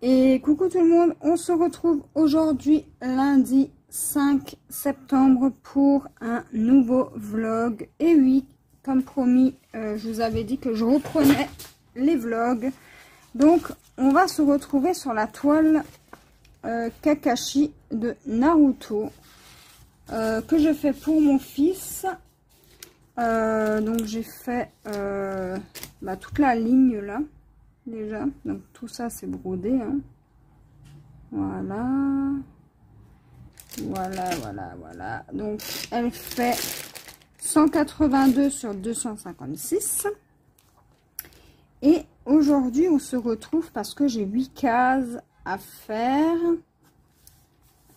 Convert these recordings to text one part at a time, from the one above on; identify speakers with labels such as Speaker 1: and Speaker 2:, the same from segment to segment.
Speaker 1: Et coucou tout le monde, on se retrouve aujourd'hui lundi 5 septembre pour un nouveau vlog. Et oui, comme promis, je vous avais dit que je reprenais les vlogs. Donc on va se retrouver sur la toile Kakashi de Naruto que je fais pour mon fils. Donc j'ai fait toute la ligne là déjà, donc tout ça c'est brodé, hein. Voilà, donc elle fait 182 sur 256 et aujourd'hui on se retrouve parce que j'ai 8 cases à faire.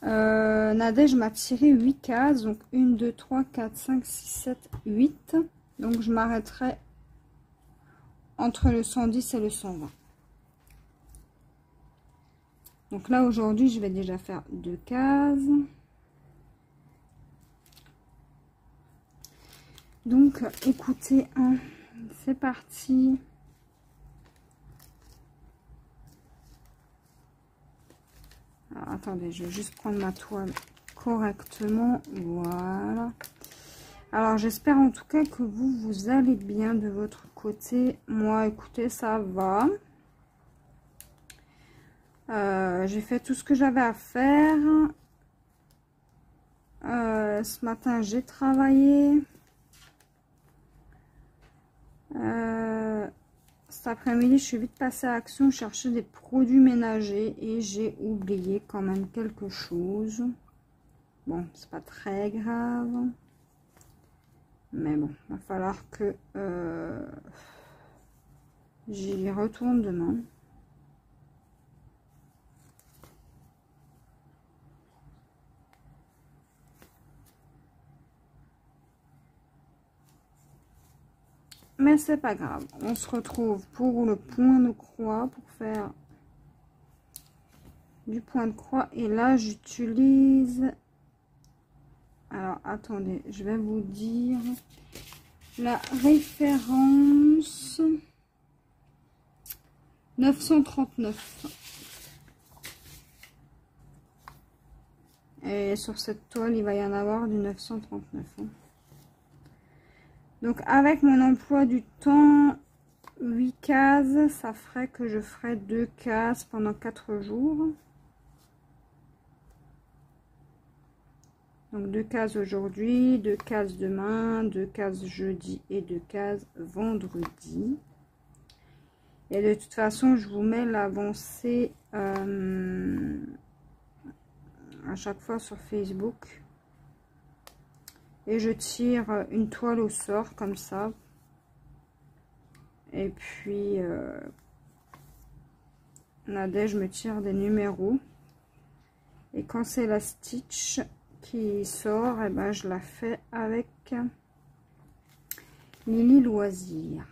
Speaker 1: Nadège m'a tiré 8 cases, donc 1 2 3 4 5 6 7 8, donc je m'arrêterai entre le 110 et le 120. Donc là aujourd'hui je vais déjà faire 2 cases. Donc écoutez, hein, c'est parti. Alors, attendez, je vais juste prendre ma toile correctement. Voilà. Alors j'espère en tout cas que vous allez bien de votre côté. Moi écoutez, ça va. J'ai fait tout ce que j'avais à faire. Ce matin j'ai travaillé. Cet après-midi je suis vite passée à l'action chercher des produits ménagers et j'ai oublié quand même quelque chose. Bon, c'est pas très grave. Mais bon, il va falloir que j'y retourne demain. Mais c'est pas grave. On se retrouve pour le point de croix, pour faire du point de croix. Et là, j'utilise... Alors, attendez, je vais vous dire la référence 939. Et sur cette toile, il va y en avoir du 939. Hein. Donc, avec mon emploi du temps, 8 cases, ça ferait que je ferais 2 cases pendant 4 jours. Donc 2 cases aujourd'hui, 2 cases demain, 2 cases jeudi et 2 cases vendredi. Et de toute façon, je vous mets l'avancée à chaque fois sur Facebook. Et je tire une toile au sort comme ça. Et puis, Nadège me tire des numéros. Et quand c'est la stitch qui sort, et ben je la fais avec Lily Loisir.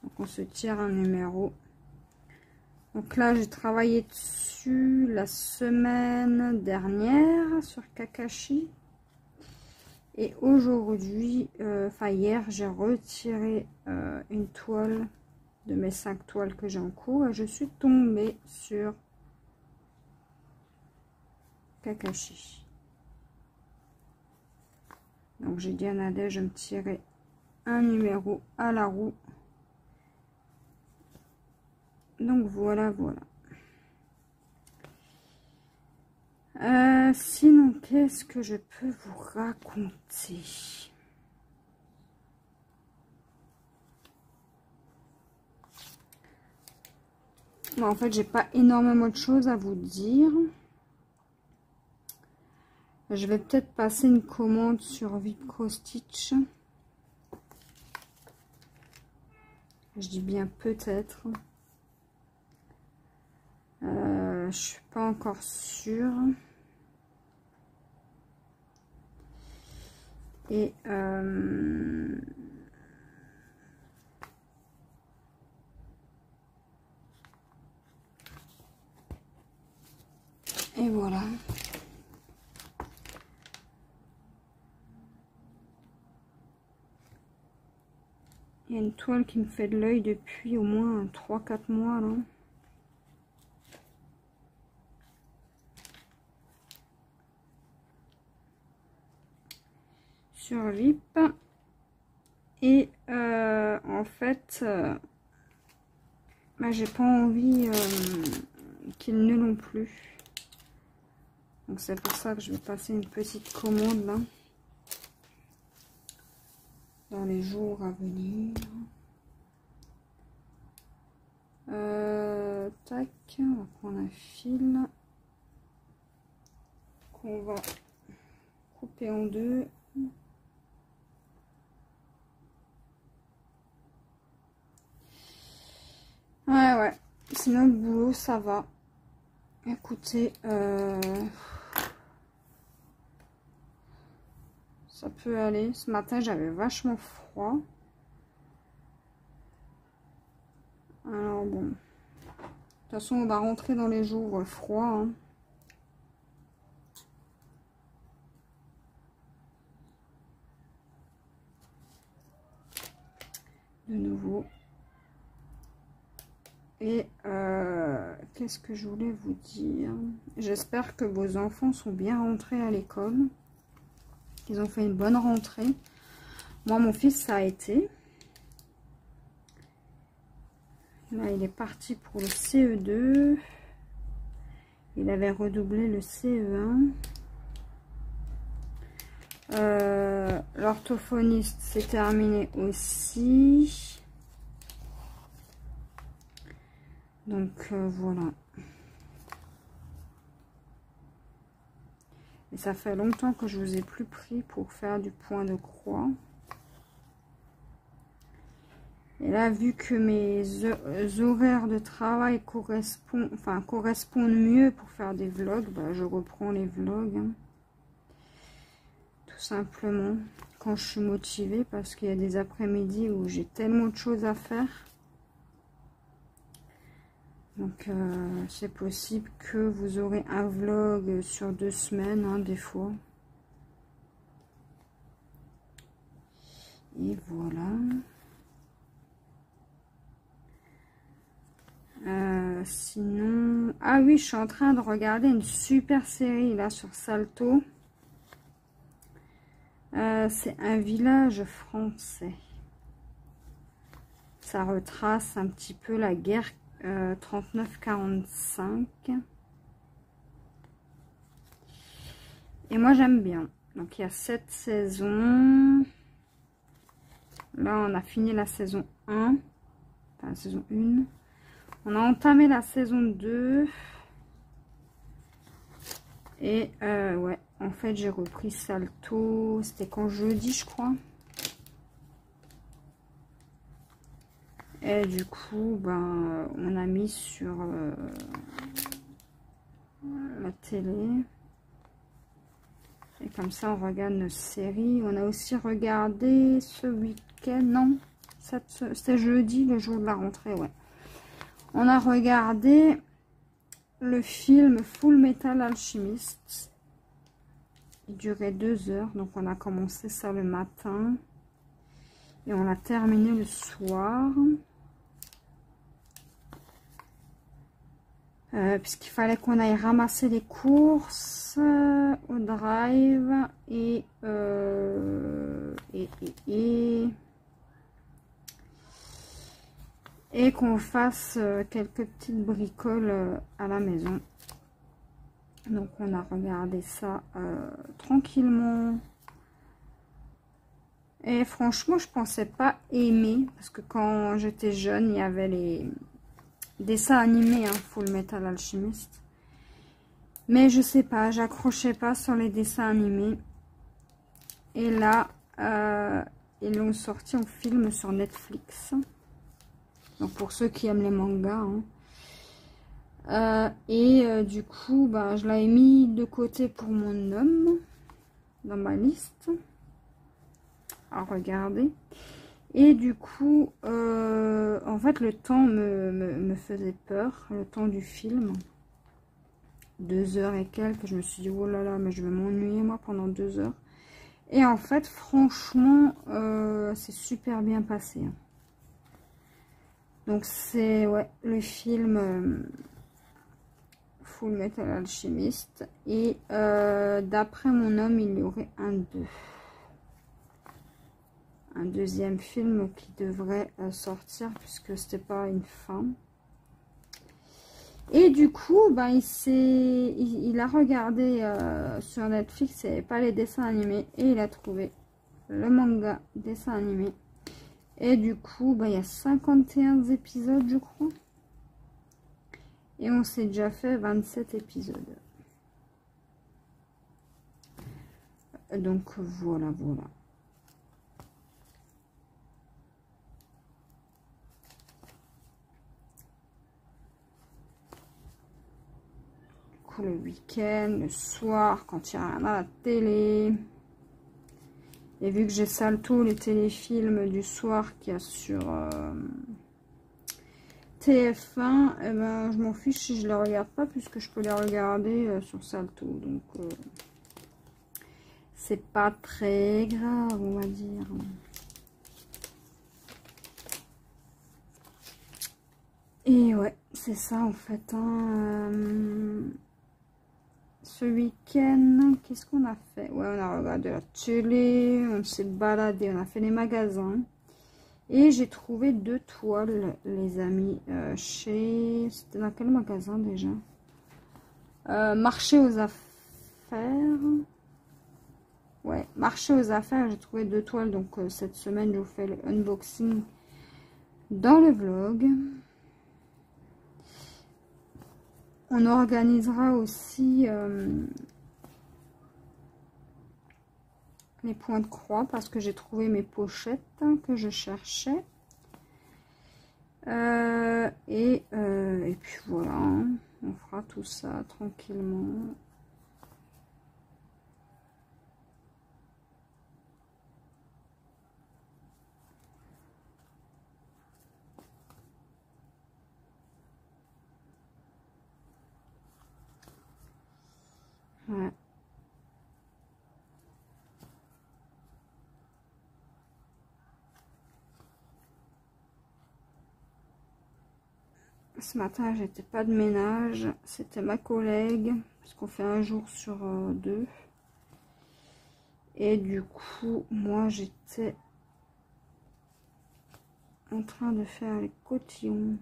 Speaker 1: Donc on se tire un numéro. Donc là j'ai travaillé dessus la semaine dernière sur Kakashi. Et aujourd'hui, hier, j'ai retiré une toile de mes 5 toiles que j'ai en cours. Et je suis tombée sur Kakashi. Donc j'ai dit à Nadège de me tirer un numéro à la roue. Donc voilà. Sinon, qu'est-ce que je peux vous raconter? Bon, en fait, j'ai pas énormément de choses à vous dire. Je vais peut-être passer une commande sur Vipco Stitch. Je dis bien peut-être. Je suis pas encore sûre. Et voilà. Il y a une toile qui me fait de l'œil depuis au moins 3-4 mois là. sur VIP. Et en fait, bah, j'ai pas envie qu'ils ne l'ont plus. Donc c'est pour ça que je vais passer une petite commande là. Dans les jours à venir. Tac, on va prendre un fil qu'on va couper en deux. Ouais, sinon le boulot ça va. Écoutez, ça peut aller. Ce matin j'avais vachement froid. Alors bon, de toute façon on va rentrer dans les jours froids, hein. De nouveau. Et qu'est-ce que je voulais vous dire? J'espère que vos enfants sont bien rentrés à l'école. Ils ont fait une bonne rentrée. Moi, mon fils, ça a été. Là, il est parti pour le CE2. Il avait redoublé le CE1. L'orthophoniste, c'est terminé aussi. Donc voilà. Et ça fait longtemps que je vous ai plus pris pour faire du point de croix. Et là, vu que mes horaires de travail correspondent mieux pour faire des vlogs, bah, je reprends les vlogs, hein. Tout simplement, quand je suis motivée, parce qu'il y a des après-midi où j'ai tellement de choses à faire. Donc, c'est possible que vous aurez un vlog sur 2 semaines, hein, des fois. Et voilà. Sinon... Ah oui, je suis en train de regarder une super série, là, sur Salto. C'est un village français. Ça retrace un petit peu la guerre 39-45. Et moi j'aime bien. Donc il y a 7 saisons. Là on a fini la saison 1. Enfin la saison 1. On a entamé la saison 2. Et ouais, en fait j'ai repris Salto. C'était quand jeudi je crois. Et du coup, ben, on a mis sur la télé. Et comme ça, on regarde nos séries. On a aussi regardé ce week-end. Non, c'était jeudi, le jour de la rentrée, ouais. On a regardé le film Full Metal Alchemist. Il durait 2 heures. Donc, on a commencé ça le matin. Et on l'a terminé le soir. Puisqu'il fallait qu'on aille ramasser les courses au drive et qu'on fasse quelques petites bricoles à la maison. Donc on a regardé ça tranquillement. Et franchement, je pensais pas aimer, parce que quand j'étais jeune, il y avait les dessins animés, hein, Full Metal Alchemist. Mais je sais pas, j'accrochais pas sur les dessins animés. Et là, ils l'ont sorti en film sur Netflix. Donc pour ceux qui aiment les mangas, hein. Du coup, bah, je l'avais mis de côté pour mon homme, dans ma liste à regarder. Et du coup, en fait, le temps me faisait peur, le temps du film. 2 heures et quelques, je me suis dit, oh là là, mais je vais m'ennuyer, moi, pendant 2 heures. Et en fait, franchement, c'est super bien passé, hein. Donc, c'est, ouais, le film Full Metal Alchemist. Et d'après mon homme, il y aurait un 2. un deuxième film qui devrait sortir puisque c'était pas une fin. Et du coup, ben, il a regardé sur Netflix, il n'y avait pas les dessins animés et il a trouvé le manga dessin animé. Et du coup, ben, il y a 51 épisodes, je crois. Et on s'est déjà fait 27 épisodes. Donc voilà, voilà. Le week-end, le soir, quand il n'y a rien à la télé. Et vu que j'ai Salto, les téléfilms du soir qu'il y a sur TF1, eh ben, je m'en fiche si je les regarde pas, puisque je peux les regarder sur Salto. Donc, c'est pas très grave, on va dire. Et ouais, c'est ça en fait. Hein. Ce week-end, qu'est-ce qu'on a fait? Ouais, on a regardé la télé, on s'est baladé, on a fait les magasins. Et j'ai trouvé 2 toiles, les amis, chez... C'était dans quel magasin déjà? Marché aux affaires. Ouais, marché aux affaires, j'ai trouvé 2 toiles. Donc cette semaine, je vous fais le unboxing dans le vlog. On organisera aussi les points de croix parce que j'ai trouvé mes pochettes que je cherchais. Et puis voilà, hein, on fera tout ça tranquillement. Ouais. Ce matin, j'étais pas de ménage, c'était ma collègue, parce qu'on fait un jour sur 2. Et du coup, moi, j'étais en train de faire les cotillons.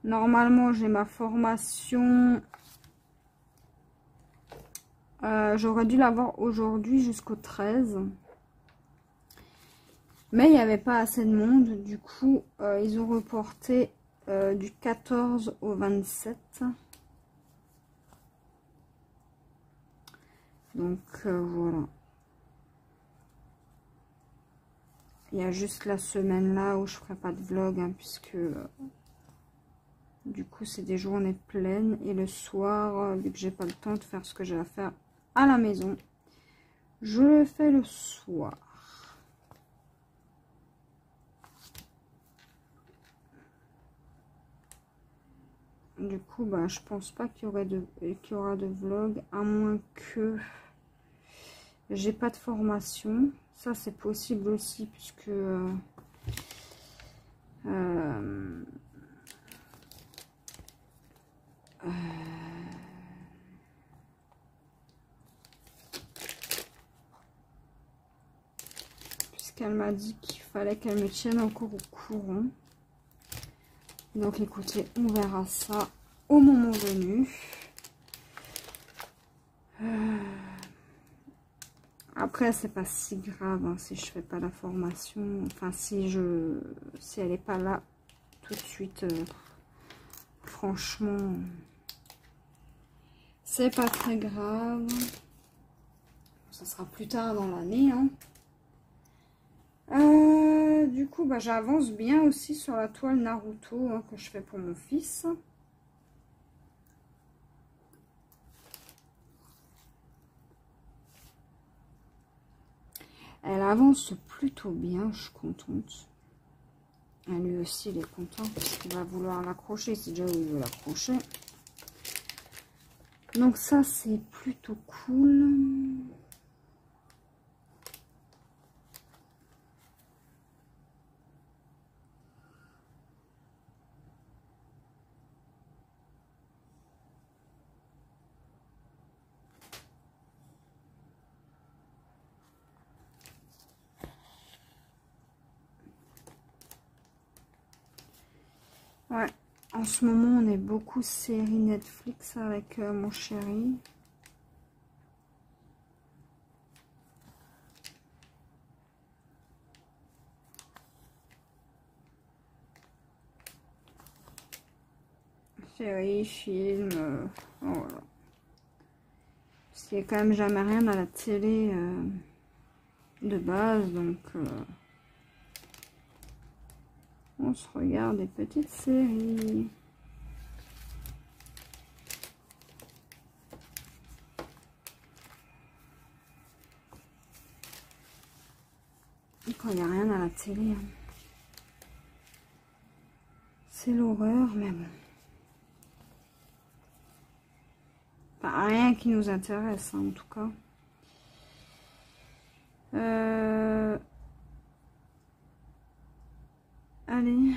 Speaker 1: Normalement, j'ai ma formation. J'aurais dû l'avoir aujourd'hui jusqu'au 13. Mais il n'y avait pas assez de monde. Du coup, ils ont reporté du 14 au 27. Donc, voilà. Il y a juste la semaine là où je ferai pas de vlog, hein, puisque du coup c'est des journées pleines. Et le soir, vu que j'ai pas le temps de faire ce que j'ai à faire à la maison, je le fais le soir. Du coup, bah, je pense pas qu'il y aura de vlog, à moins que j'ai pas de formation. Ça, c'est possible aussi, puisque puisqu'elle m'a dit qu'il fallait qu'elle me tienne encore au courant. Donc, écoutez, on verra ça au moment venu. Après, c'est pas si grave, hein, si je fais pas la formation. Enfin, si elle est pas là tout de suite, franchement, c'est pas très grave. Ça sera plus tard dans l'année. Hein. Du coup, bah, j'avance bien aussi sur la toile Naruto, hein, que je fais pour mon fils. Elle avance plutôt bien, je suis contente. Lui aussi, il est content parce qu'il va vouloir l'accrocher. C'est déjà où il veut l'accrocher. Donc ça, c'est plutôt cool. En ce moment, on est beaucoup série Netflix avec mon chéri. Série, film, voilà. Parce qu'il n'y a quand même jamais rien à la télé de base, donc on se regarde des petites séries. Quand il n'y a rien à la télé, hein. C'est l'horreur, mais bon. Enfin, rien qui nous intéresse, hein, en tout cas. Allez.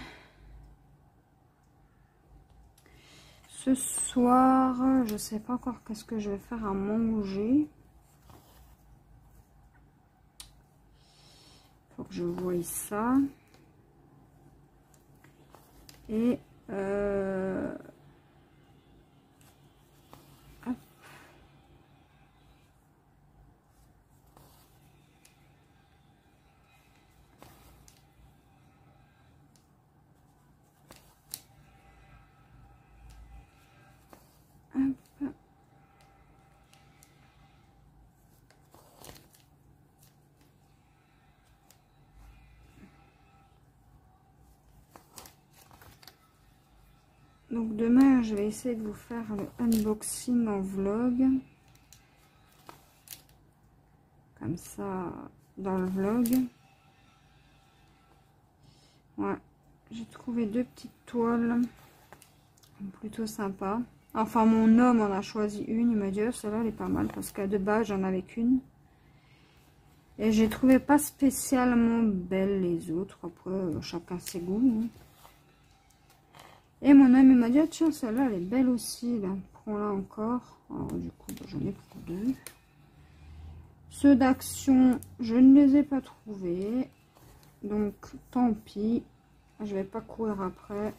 Speaker 1: Ce soir, je sais pas encore qu'est-ce que je vais faire à manger. Faut que je voie ça. Et hop. Hop. Donc demain, je vais essayer de vous faire le unboxing en vlog. Comme ça, dans le vlog. Ouais, j'ai trouvé deux petites toiles. Plutôt sympa. Enfin, mon homme en a choisi une. Il m'a dit, oh, celle-là, elle est pas mal. Parce qu'à de base, j'en avais qu'une. Et j'ai trouvé pas spécialement belles les autres. Après, chacun ses goûts. Hein. Et mon homme, il m'a dit, ah, tiens, celle-là, elle est belle aussi. Là. Prends-la encore. Alors, du coup, bah, j'en ai pris deux. Ceux d'action, je ne les ai pas trouvés. Donc, tant pis. Je vais pas courir après.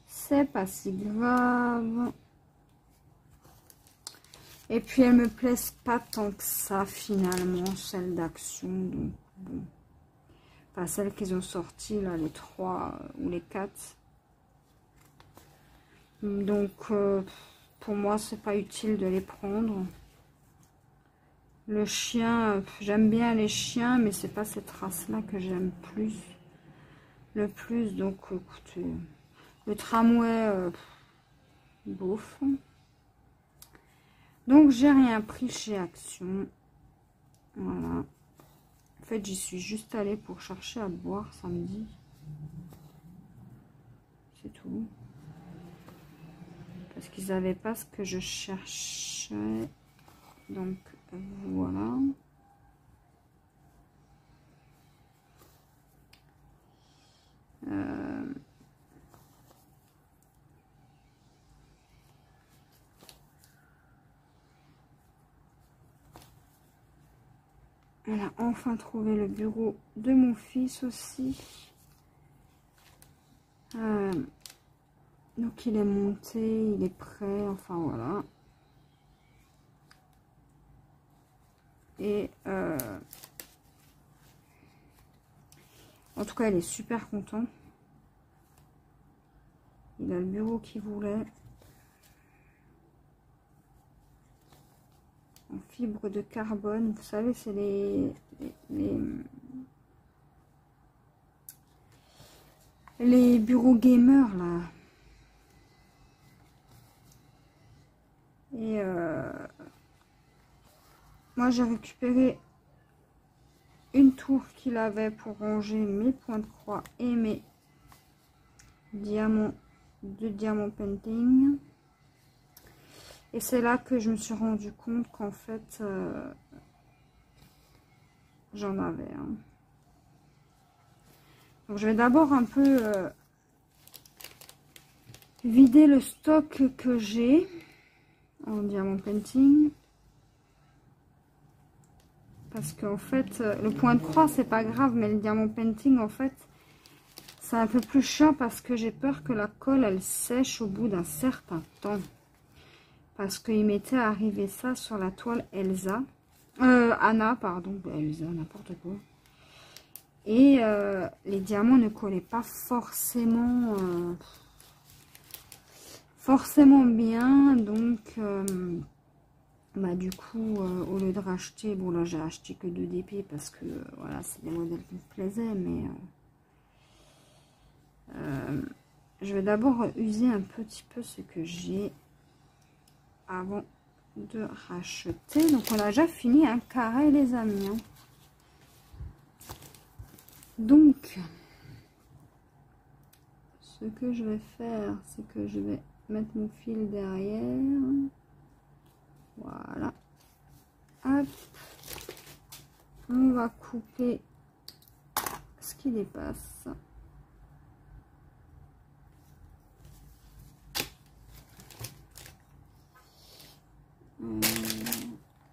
Speaker 1: C'est pas si grave. Et puis, elles me plaisent pas tant que ça, finalement, celles d'action. Donc, bon. Pas celles qu'ils ont sorties, là, les 3 ou les 4. Donc, pour moi, c'est pas utile de les prendre. Le chien, j'aime bien les chiens, mais c'est pas cette race-là que j'aime le plus. Donc, écoutez, le tramway, bof. Donc, j'ai rien pris chez Action. Voilà. En fait, j'y suis juste allée pour chercher à boire samedi. C'est tout. Parce qu'ils n'avaient pas ce que je cherchais. Donc, voilà. Elle a enfin trouvé le bureau de mon fils aussi. Donc il est monté, il est prêt, enfin voilà. Et en tout cas, il est super content. Il a le bureau qu'il voulait. En fibre de carbone. Vous savez, c'est les bureaux gamers là. Et moi, j'ai récupéré une tour qu'il avait pour ranger mes points de croix et mes diamants de diamant painting. Et c'est là que je me suis rendu compte qu'en fait, j'en avais. Hein. Donc, je vais d'abord un peu vider le stock que j'ai en diamant painting. Parce qu'en fait, le point de croix, c'est pas grave, mais le diamant painting, en fait, C'est un peu plus chiant parce que j'ai peur que la colle, elle sèche au bout d'un certain temps. Parce qu'il m'était arrivé ça sur la toile Elsa. Anna, pardon. Elsa, n'importe quoi. Et les diamants ne collaient pas forcément, bien. Donc, bah, du coup, au lieu de racheter... Bon, là, j'ai acheté que 2 DP parce que, voilà, c'est des modèles qui me plaisaient. Mais je vais d'abord user un petit peu ce que j'ai avant de racheter. Donc, on a déjà fini un carré, les amis. Hein. Donc, ce que je vais faire, c'est que je vais mettre mon fil derrière. Voilà. Hop. On va couper ce qui dépasse.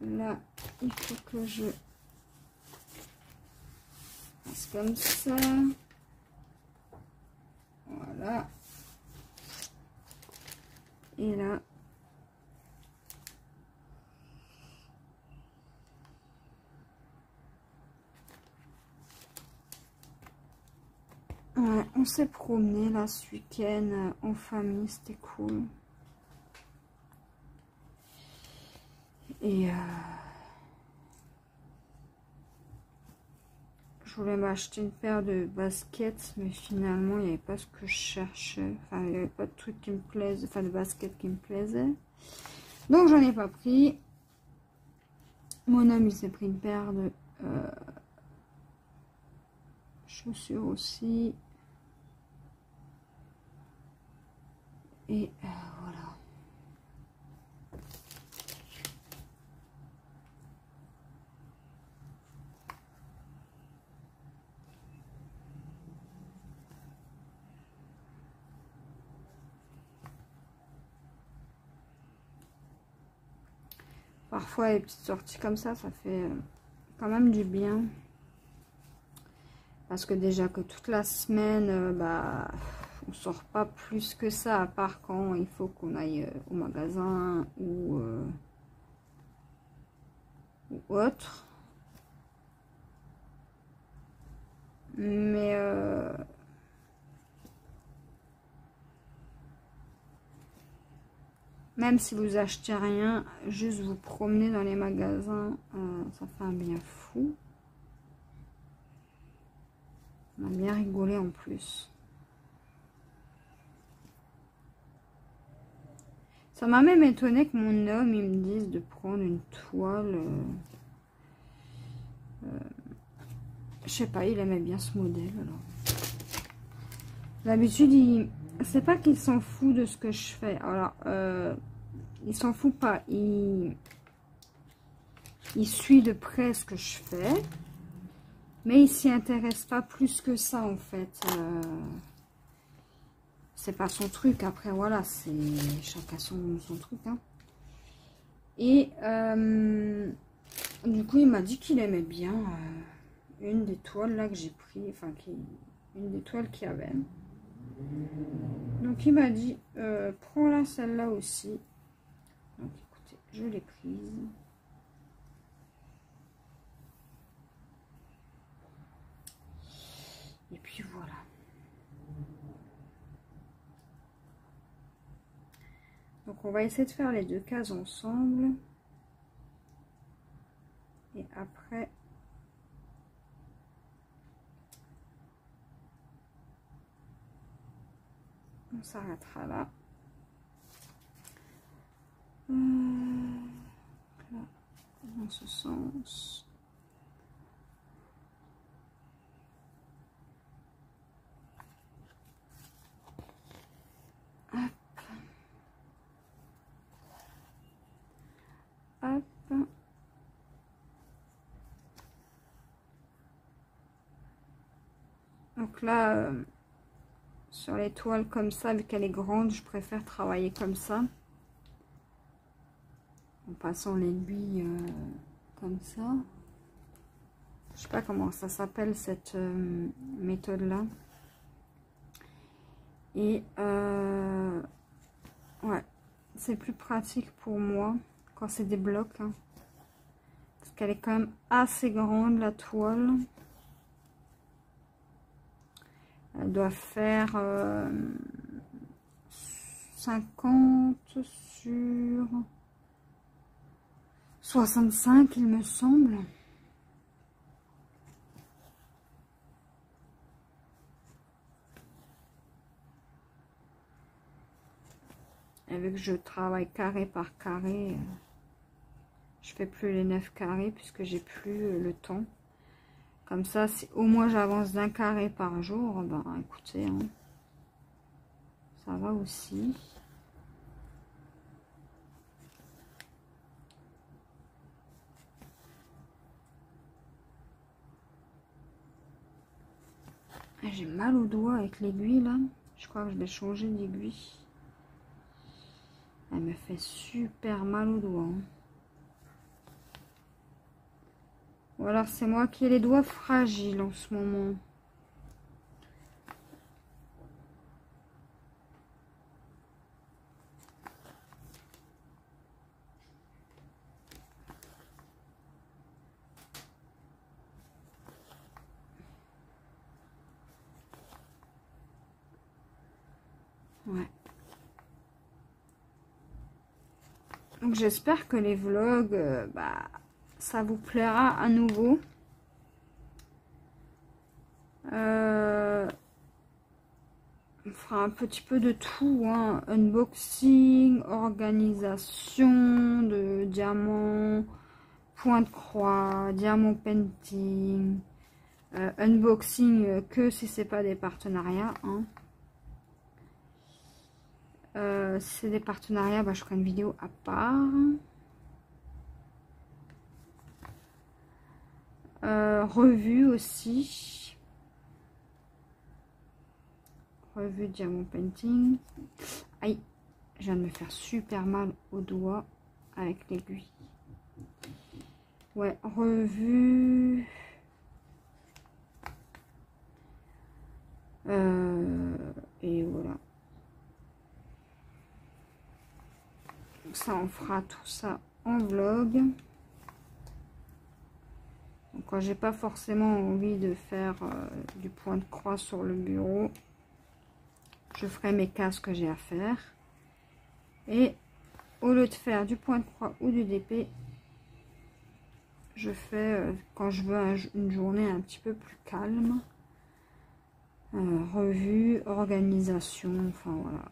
Speaker 1: Là, il faut que je fasse comme ça. Voilà. Et là, ouais, on s'est promené là ce week-end en famille, c'était cool. Et je voulais m'acheter une paire de baskets, mais finalement, il n'y avait pas ce que je cherchais. Enfin, il n'y avait pas de trucs qui me plaisent, enfin, de baskets qui me plaisaient. Donc, j'en ai pas pris. Mon ami s'est pris une paire de chaussures aussi. Et voilà. Parfois, les petites sorties comme ça fait quand même du bien. Parce que déjà que toute la semaine, bah, on sort pas plus que ça, à part quand il faut qu'on aille au magasin ou autre. Mais même si vous achetez rien, juste vous promener dans les magasins, ça fait un bien fou. On a bien rigolé en plus. Ça m'a même étonné que mon homme il me dise de prendre une toile. Je sais pas, il aimait bien ce modèle. Alors, d'habitude, c'est pas qu'il s'en fout de ce que je fais. Alors, il s'en fout pas. Il suit de près ce que je fais. Mais il s'y intéresse pas plus que ça, en fait. C'est pas son truc. Après, voilà, c'est chacun son truc. Hein. Et du coup, il m'a dit qu'il aimait bien une des toiles là que j'ai pris. Enfin, une des toiles qu'il y avait. Donc, il m'a dit, prends-la celle-là aussi. Donc, écoutez, je l'ai prise. Et puis voilà. Donc on va essayer de faire les 2 cases ensemble. Et après, on s'arrêtera là. Là, dans ce sens. Hop. Donc là, sur les toiles comme ça, vu qu'elle est grande, je préfère travailler comme ça. En passant l'aiguille comme ça. Je sais pas comment ça s'appelle cette méthode-là. Et ouais, c'est plus pratique pour moi quand c'est des blocs. Hein, parce qu'elle est quand même assez grande, la toile. Elle doit faire 50 sur 65, il me semble. Et vu que je travaille carré par carré, je fais plus les 9 carrés puisque j'ai plus le temps. Comme ça, si au moins j'avance d'un carré par jour, ben écoutez, hein, ça va aussi. J'ai mal au doigt avec l'aiguille là. Je crois que je vais changer d'aiguille. Elle me fait super mal au doigt. Hein. Ou alors c'est moi qui ai les doigts fragiles en ce moment. Ouais. Donc j'espère que les vlogs, ça vous plaira à nouveau. On fera un petit peu de tout, hein. Unboxing, organisation de diamants, point de croix, diamant painting, unboxing que si c'est pas des partenariats. Hein. Si c'est des partenariats, je ferai une vidéo à part. Revue aussi. Revue diamant painting. Aïe, je viens de me faire super mal au doigt avec l'aiguille. Ouais, revue. Et voilà. Ça, on fera tout ça en vlog. Donc, quand j'ai pas forcément envie de faire du point de croix sur le bureau, je ferai mes cases que j'ai à faire. Et au lieu de faire du point de croix ou du DP, je fais, quand je veux une journée un petit peu plus calme, revue, organisation, enfin voilà.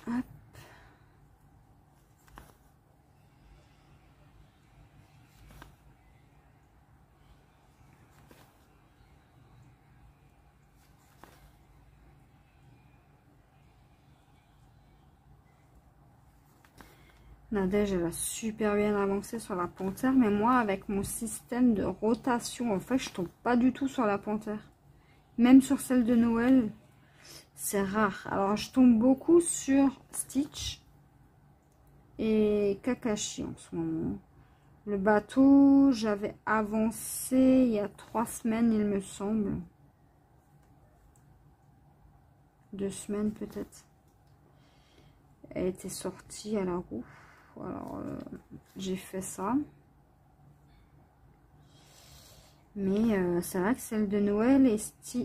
Speaker 1: Hop. Nadège, elle a super bien avancé sur la panthère, mais moi, avec mon système de rotation, en fait, je tombe pas du tout sur la panthère. Même sur celle de Noël, c'est rare. Alors, je tombe beaucoup sur Stitch et Kakashi en ce moment. Le bateau, j'avais avancé il y a 3 semaines, il me semble. 2 semaines peut-être. Elle était sortie à la roue. Alors, j'ai fait ça. Mais c'est vrai que celle de Noël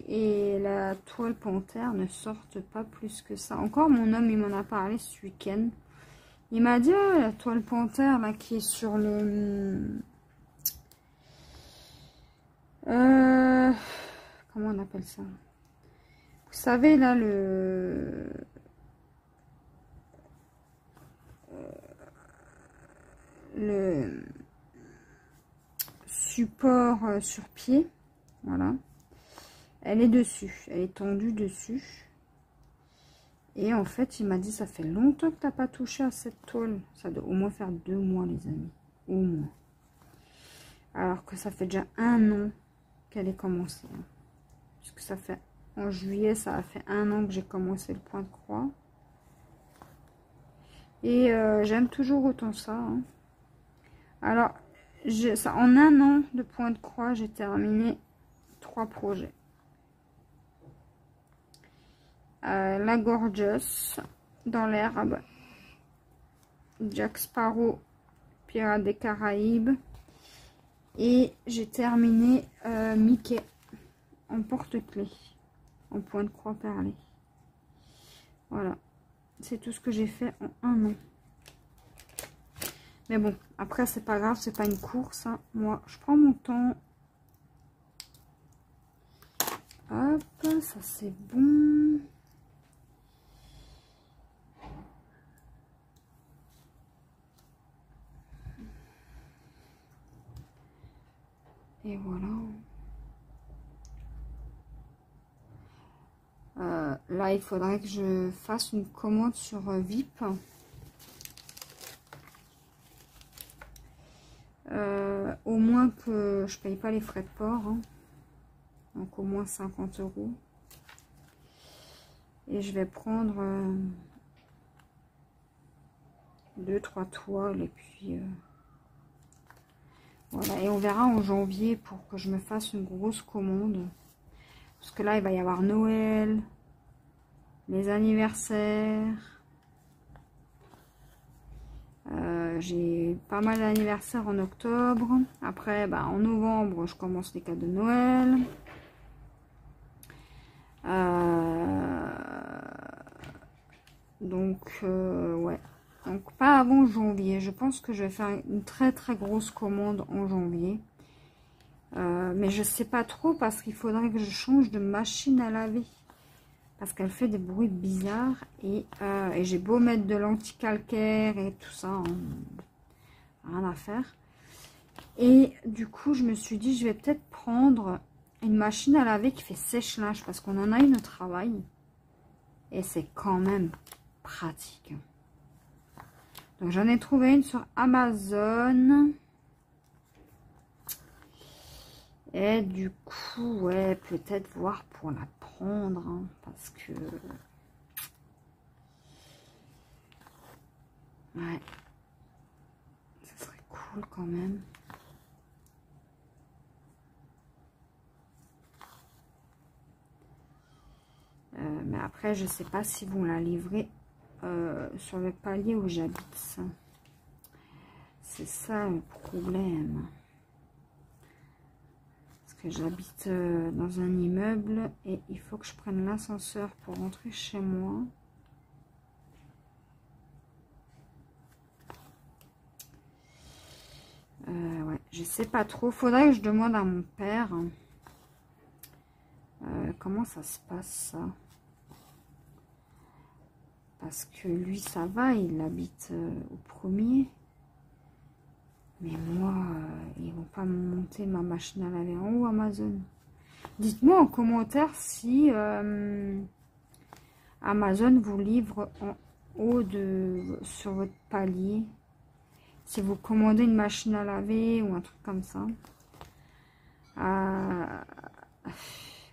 Speaker 1: et la toile panthère ne sortent pas plus que ça. Encore, mon homme, il m'en a parlé ce week-end. Il m'a dit, oh, la toile panthère, là, qui est sur le... comment on appelle ça? Vous savez, là, le support sur pied, voilà, elle est dessus, elle est tendue dessus, Et en fait, il m'a dit, ça fait longtemps que tu n'as pas touché à cette toile. Ça doit au moins faire 2 mois, les amis. Au moins. Alors que ça fait déjà 1 an qu'elle est commencée. Hein. Puisque ça fait, en juillet, ça a fait 1 an que j'ai commencé le point de croix. Et j'aime toujours autant ça. Hein. Alors, ça, en 1 an de point de croix, j'ai terminé 3 projets. La Gorgeous, dans l'herbe. Jack Sparrow, Pirates des Caraïbes. Et j'ai terminé Mickey en porte-clés, en point de croix perlé. Voilà. C'est tout ce que j'ai fait en 1 an. Mais bon, après, c'est pas grave, c'est pas une course. Hein. Moi, je prends mon temps. Hop, ça c'est bon. Et voilà. Là, il faudrait que je fasse une commande sur VIP. Au moins que je paye pas les frais de port. Hein. Donc au moins 50 €. Et je vais prendre 2-3 toiles. Et puis voilà. Et on verra en janvier pour que je me fasse une grosse commande. Parce que là, il va y avoir Noël, les anniversaires. J'ai pas mal d'anniversaires en octobre. Après, bah, en novembre, je commence les cadeaux de Noël. Donc, ouais. Donc, pas avant janvier. Je pense que je vais faire une très très grosse commande en janvier. Mais je sais pas trop parce qu'il faudrait que je change de machine à laver. Parce qu'elle fait des bruits bizarres. Et j'ai beau mettre de l'anti-calcaire et tout ça. Hein, rien à faire. Et du coup, je me suis dit, je vais peut-être prendre une machine à laver qui fait sèche-linge. Parce qu'on en a une au travail. Et c'est quand même pratique. Donc, j'en ai trouvé une sur Amazon. Et du coup, ouais, peut-être voir pour la prendre. Hein, parce que... ouais. Ça serait cool quand même. Mais après, je sais pas si vont la livrer sur le palier où j'habite. C'est ça le problème. Parce que j'habite dans un immeuble et il faut que je prenne l'ascenseur pour rentrer chez moi. Ouais, je sais pas trop. Faudrait que je demande à mon père comment ça se passe ça. Parce que lui, ça va, il habite au premier. Mais moi, ils vont pas me monter ma machine à laver en haut, Amazon. Dites-moi en commentaire si Amazon vous livre en haut sur votre palier. Si vous commandez une machine à laver ou un truc comme ça.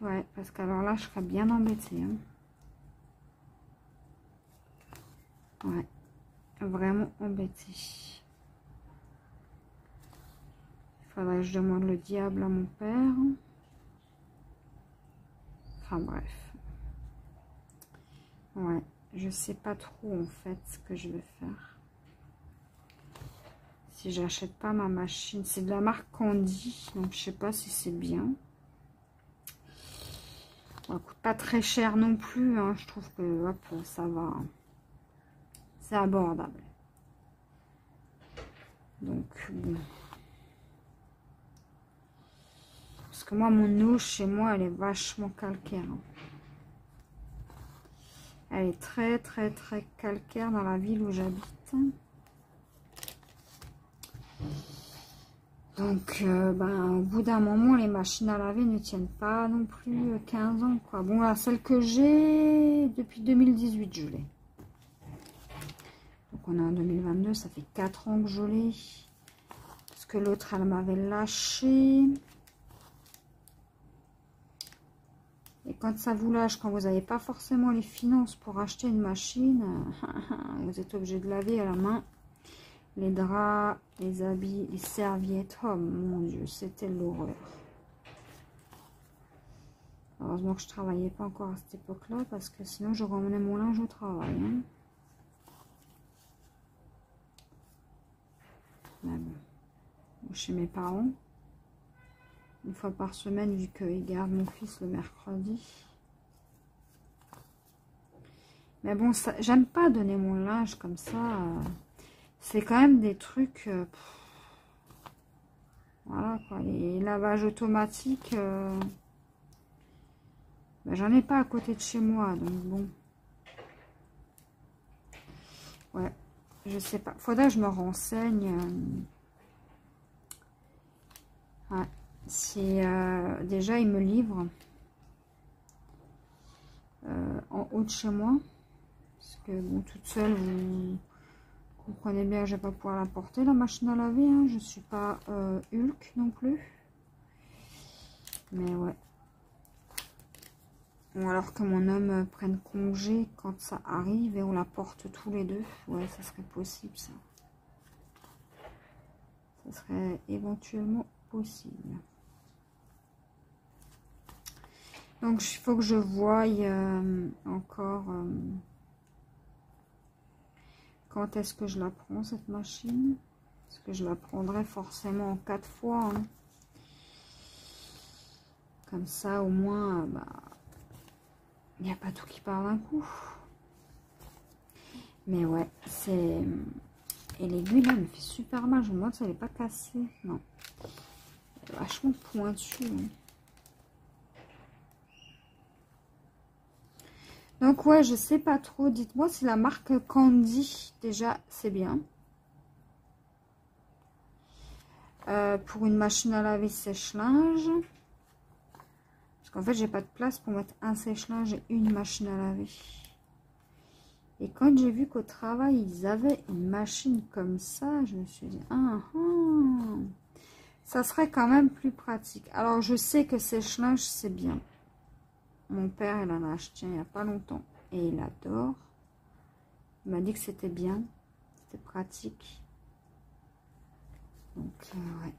Speaker 1: Ouais, parce qu'alors là, je serais bien embêtée. Hein. Ouais, vraiment embêtée. Il faudrait que je demande le diable à mon père. Enfin bref. Ouais, je sais pas trop en fait ce que je vais faire. Si j'achète pas ma machine, c'est de la marque Candy, donc je sais pas si c'est bien. Ça coûte pas très cher non plus, hein. Je trouve que hop, ça va. Hein. C'est abordable. Donc bon. Parce que moi, mon eau chez moi, elle est vachement calcaire. Hein. Elle est très très très calcaire dans la ville où j'habite. Donc, ben, au bout d'un moment, les machines à laver ne tiennent pas non plus 15 ans, quoi. Bon, là, celle que j'ai, depuis 2018, je l'ai. Donc, on est en 2022, ça fait 4 ans que je l'ai. Parce que l'autre, elle m'avait lâché. Et quand ça vous lâche, quand vous n'avez pas forcément les finances pour acheter une machine, vous êtes obligé de laver à la main les draps, les habits, les serviettes. Oh mon Dieu, c'était l'horreur. Heureusement que je ne travaillais pas encore à cette époque-là, parce que sinon j'aurais emmené mon linge au travail. Hein. Mais bon, chez mes parents, une fois par semaine, vu qu'ils gardent mon fils le mercredi. Mais bon, j'aime pas donner mon linge comme ça. C'est quand même des trucs... voilà quoi, les lavages automatiques... ben, j'en ai pas à côté de chez moi, donc bon. Ouais, je sais pas. Faudrait que je me renseigne. Ouais. Si déjà ils me livrent en haut de chez moi. Parce que bon, toute seule, vous comprenez bien que je vais pas pouvoir la porter, la machine à laver. Hein. Je suis pas Hulk non plus. Mais ouais. Ou alors que mon homme prenne congé quand ça arrive et on la porte tous les deux. Ouais, ça serait possible ça. Ça serait éventuellement possible. Donc il faut que je voie encore quand est-ce que je la prends cette machine. Parce que je la prendrai forcément en 4 fois. Hein. Comme ça au moins... bah, il n'y a pas tout qui part d'un coup. Mais ouais, c'est... Et l'aiguille, là, elle me fait super mal. Je me demande si elle n'est pas cassée. Non. Elle est vachement pointue. Hein. Donc, ouais, je sais pas trop. Dites-moi si la marque Candy, déjà, c'est bien. Pour une machine à laver sèche-linge. Parce qu'en fait, j'ai pas de place pour mettre un sèche-linge et une machine à laver. Et quand j'ai vu qu'au travail, ils avaient une machine comme ça, je me suis dit, ça serait quand même plus pratique. Alors, je sais que sèche-linge, c'est bien. Mon père, il en a acheté il n'y a pas longtemps. Et il adore. Il m'a dit que c'était bien. C'était pratique. Donc, ouais.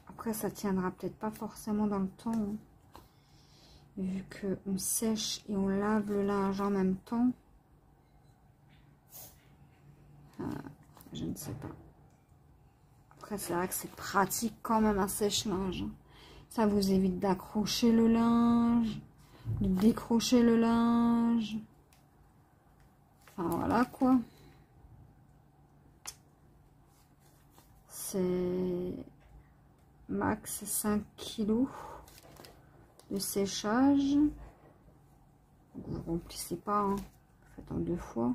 Speaker 1: Après, ça tiendra peut-être pas forcément dans le temps. Hein, vu qu'on sèche et on lave le linge en même temps. Je ne sais pas. Après, c'est vrai que c'est pratique quand même un sèche-linge. Ça vous évite d'accrocher le linge, de décrocher le linge. Enfin, voilà quoi. C'est max 5 kg de séchage. Vous ne remplissez pas, hein. Vous faites en 2 fois.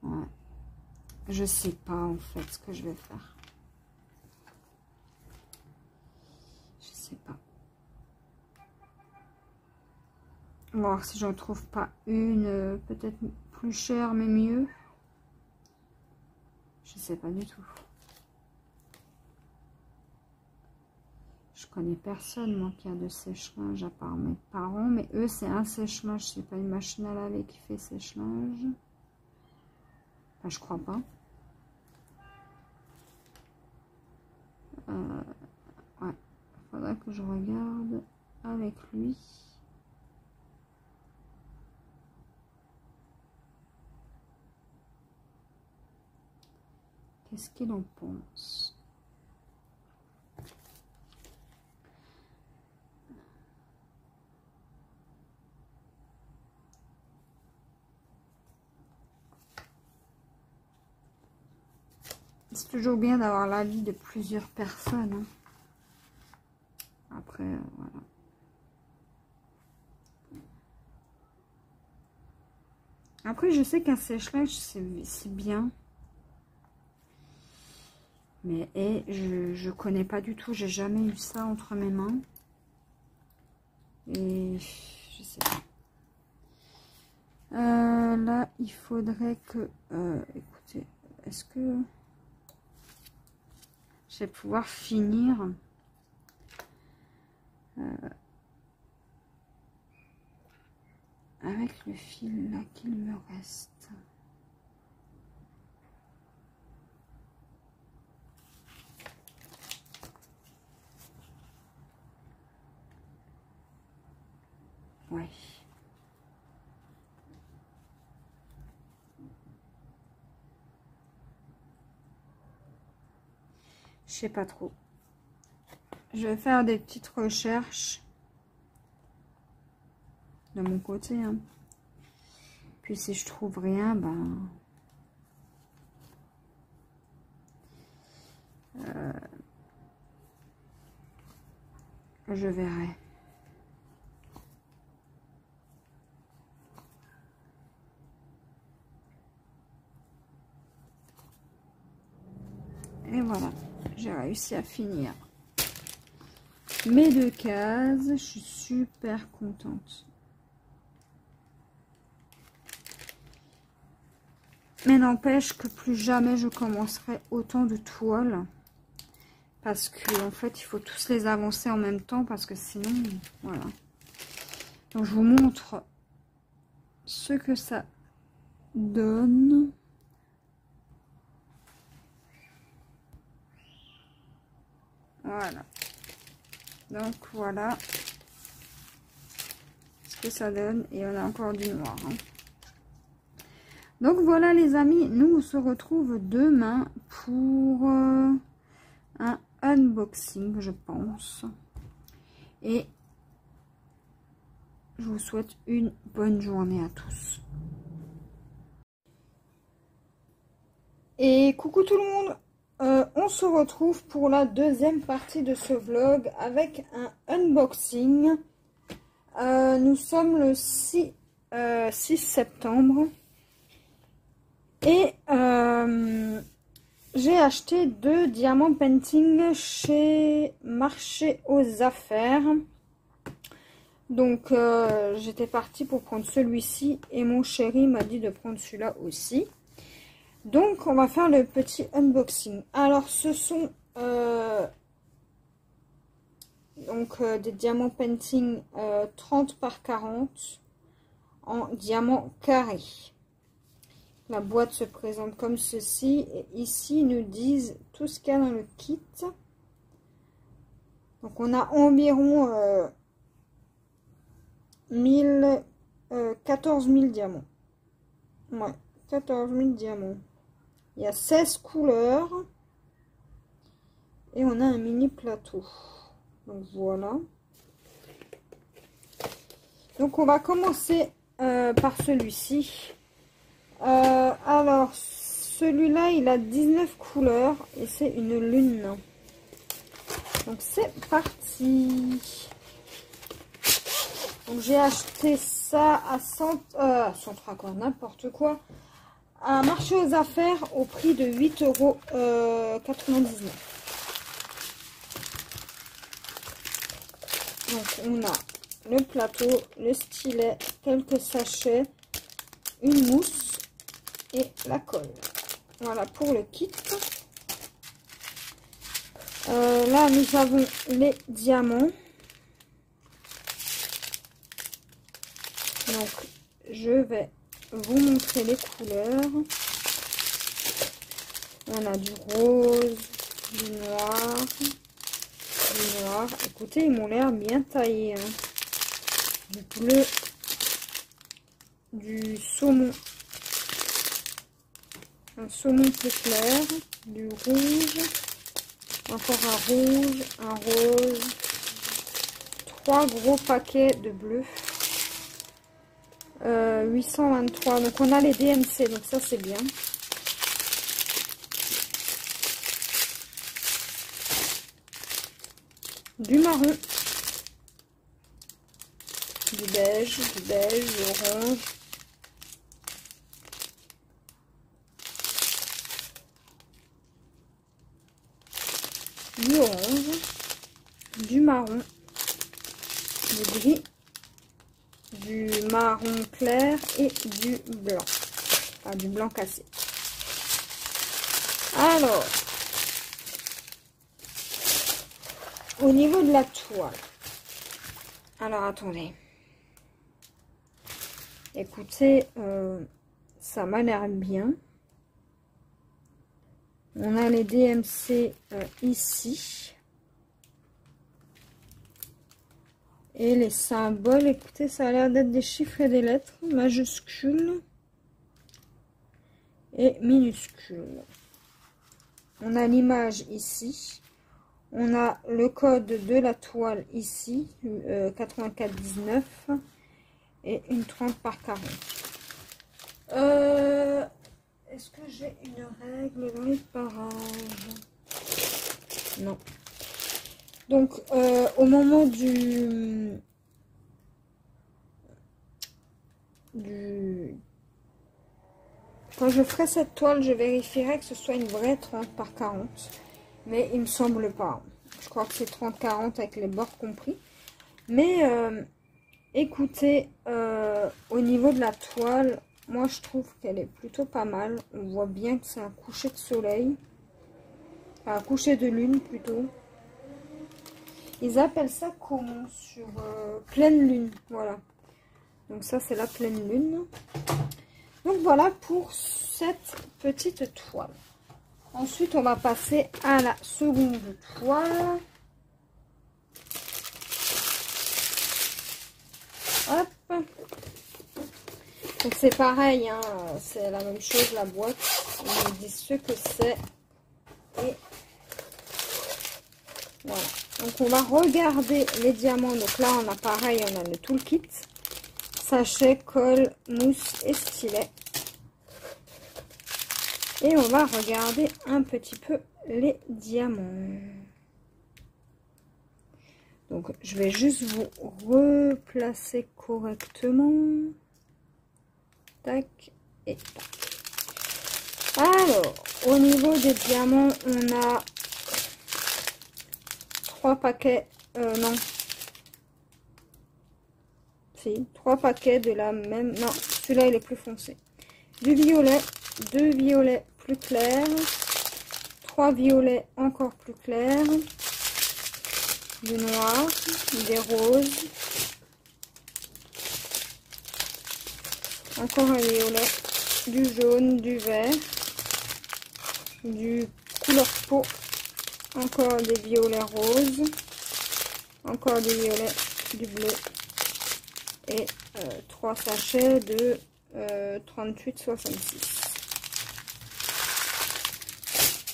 Speaker 1: Ouais. Je sais pas en fait ce que je vais faire. Je sais pas. On va voir si j'en trouve pas une peut-être plus chère mais mieux. Je sais pas du tout. Je connais personne moi qui a de sèche-linge à part mes parents, mais eux c'est un sèche-linge, c'est pas une machine à laver qui fait sèche-linge. Enfin, je crois pas. Ouais, faudra que je regarde avec lui. Qu'est-ce qu'il en pense? C'est toujours bien d'avoir l'avis de plusieurs personnes. Hein. Après, voilà. Après, je sais qu'un sèche-linge, c'est bien. Mais je connais pas du tout. J'ai jamais eu ça entre mes mains. Et je sais pas. Là, il faudrait que... écoutez, est-ce que je vais pouvoir finir avec le fil là qu'il me reste? Ouais. Je sais pas trop. Je vais faire des petites recherches de mon côté. Hein. Puis si je trouve rien, ben... je verrai. Et voilà, j'ai réussi à finir mes 2 cases. Je suis super contente. Mais n'empêche que plus jamais je commencerai autant de toiles. Parce que en fait, il faut tous les avancer en même temps. Parce que sinon, voilà. Donc je vous montre ce que ça donne. Voilà. Donc voilà ce que ça donne. Et on a encore du noir. Hein. Donc voilà les amis, nous on se retrouve demain pour un unboxing je pense. Et je vous souhaite une bonne journée à tous. Et coucou tout le monde, on se retrouve pour la deuxième partie de ce vlog avec un unboxing. Nous sommes le 6 septembre. Et j'ai acheté 2 diamants painting chez Marché aux Affaires. Donc j'étais partie pour prendre celui-ci et mon chéri m'a dit de prendre celui-là aussi. Donc on va faire le petit unboxing. Alors ce sont des diamants painting 30 par 40 en diamant carré. La boîte se présente comme ceci. Et ici, ils nous disent tout ce qu'il y a dans le kit. Donc, on a environ 14 000 diamants. Ouais, 14 000 diamants. Il y a 16 couleurs. Et on a un mini plateau. Donc, voilà. Donc, on va commencer par celui-ci. Alors, celui-là, il a 19 couleurs et c'est une lune. Donc, c'est parti. Donc, j'ai acheté ça à 100 encore n'importe quoi. À Marché aux Affaires au prix de 8,99 €. Donc, on a le plateau, le stylet, quelques sachets, une mousse et la colle. Voilà pour le kit. Là nous avons les diamants. Donc je vais vous montrer les couleurs. On a du rose, du noir, du noir. Écoutez, ils m'ont l'air bien taillés. Hein. Du bleu, du saumon. Un saumon plus clair, du rouge, encore un rouge, un rose, 3 gros paquets de bleu, 823, donc on a les DMC, donc ça c'est bien. Du marron, du beige, du orange, du orange, du marron, du gris, du marron clair et du blanc. Enfin, du blanc cassé. Alors, au niveau de la toile. Alors, attendez. Écoutez, ça m'a l'air bien. On a les DMC ici. Et les symboles, écoutez, ça a l'air d'être des chiffres et des lettres majuscules et minuscules. On a l'image ici. On a le code de la toile ici, 84,19 et une 30 par 40. Est-ce que j'ai une règle dans les parages? Non. Donc, au moment quand je ferai cette toile, je vérifierai que ce soit une vraie 30 par 40. Mais il me semble pas. Je crois que c'est 30-40 avec les bords compris. Mais écoutez, au niveau de la toile, moi je trouve qu'elle est plutôt pas mal. On voit bien que c'est un coucher de soleil. Enfin, un coucher de lune plutôt. Ils appellent ça comment? Sur pleine lune. Voilà. Donc ça c'est la pleine lune. Donc voilà pour cette petite toile. Ensuite, on va passer à la seconde toile. Hop. Donc c'est pareil, hein, c'est la même chose, la boîte. Ils nous disent ce que c'est. Et voilà. Donc on va regarder les diamants. Donc là, on a pareil, on a le toolkit. Sachet, colle, mousse et stylet. Et on va regarder un petit peu les diamants. Donc, je vais juste vous replacer correctement. Tac et tac. Alors, au niveau des diamants, on a 3 paquets. Non. Si, 3 paquets de la même. Non, celui-là, il est plus foncé. Du violet, 2 violets plus clairs, 3 violets encore plus clairs, du noir, des roses, encore un violet, du jaune, du vert, du couleur peau, encore des violets roses, encore du violet, du bleu et 3 sachets de 38,66.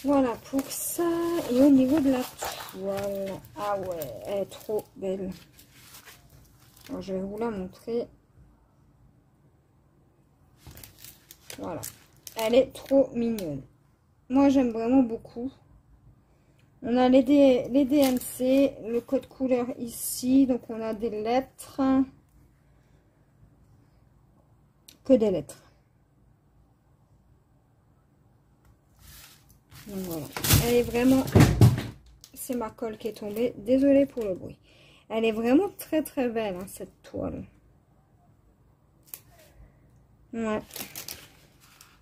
Speaker 1: Voilà pour ça. Et au niveau de la toile, ah ouais, elle est trop belle. Alors, je vais vous la montrer. Voilà, elle est trop mignonne. Moi, j'aime vraiment beaucoup. On a les DMC, le code couleur ici. Donc, on a des lettres. Que des lettres. Donc voilà, elle est vraiment, c'est ma colle qui est tombée, désolée pour le bruit. Elle est vraiment très très belle, hein, cette toile. Ouais,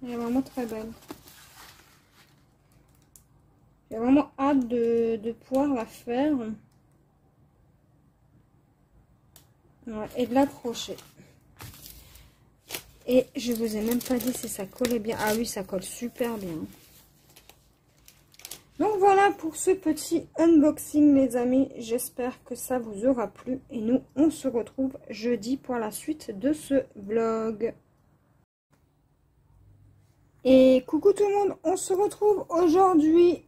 Speaker 1: elle est vraiment très belle. J'ai vraiment hâte de pouvoir la faire. Ouais, et de l'accrocher. Et je vous ai même pas dit si ça collait bien. Ah oui, ça colle super bien. Donc voilà pour ce petit unboxing les amis, j'espère que ça vous aura plu et nous on se retrouve jeudi pour la suite de ce vlog. Et coucou tout le monde, on se retrouve aujourd'hui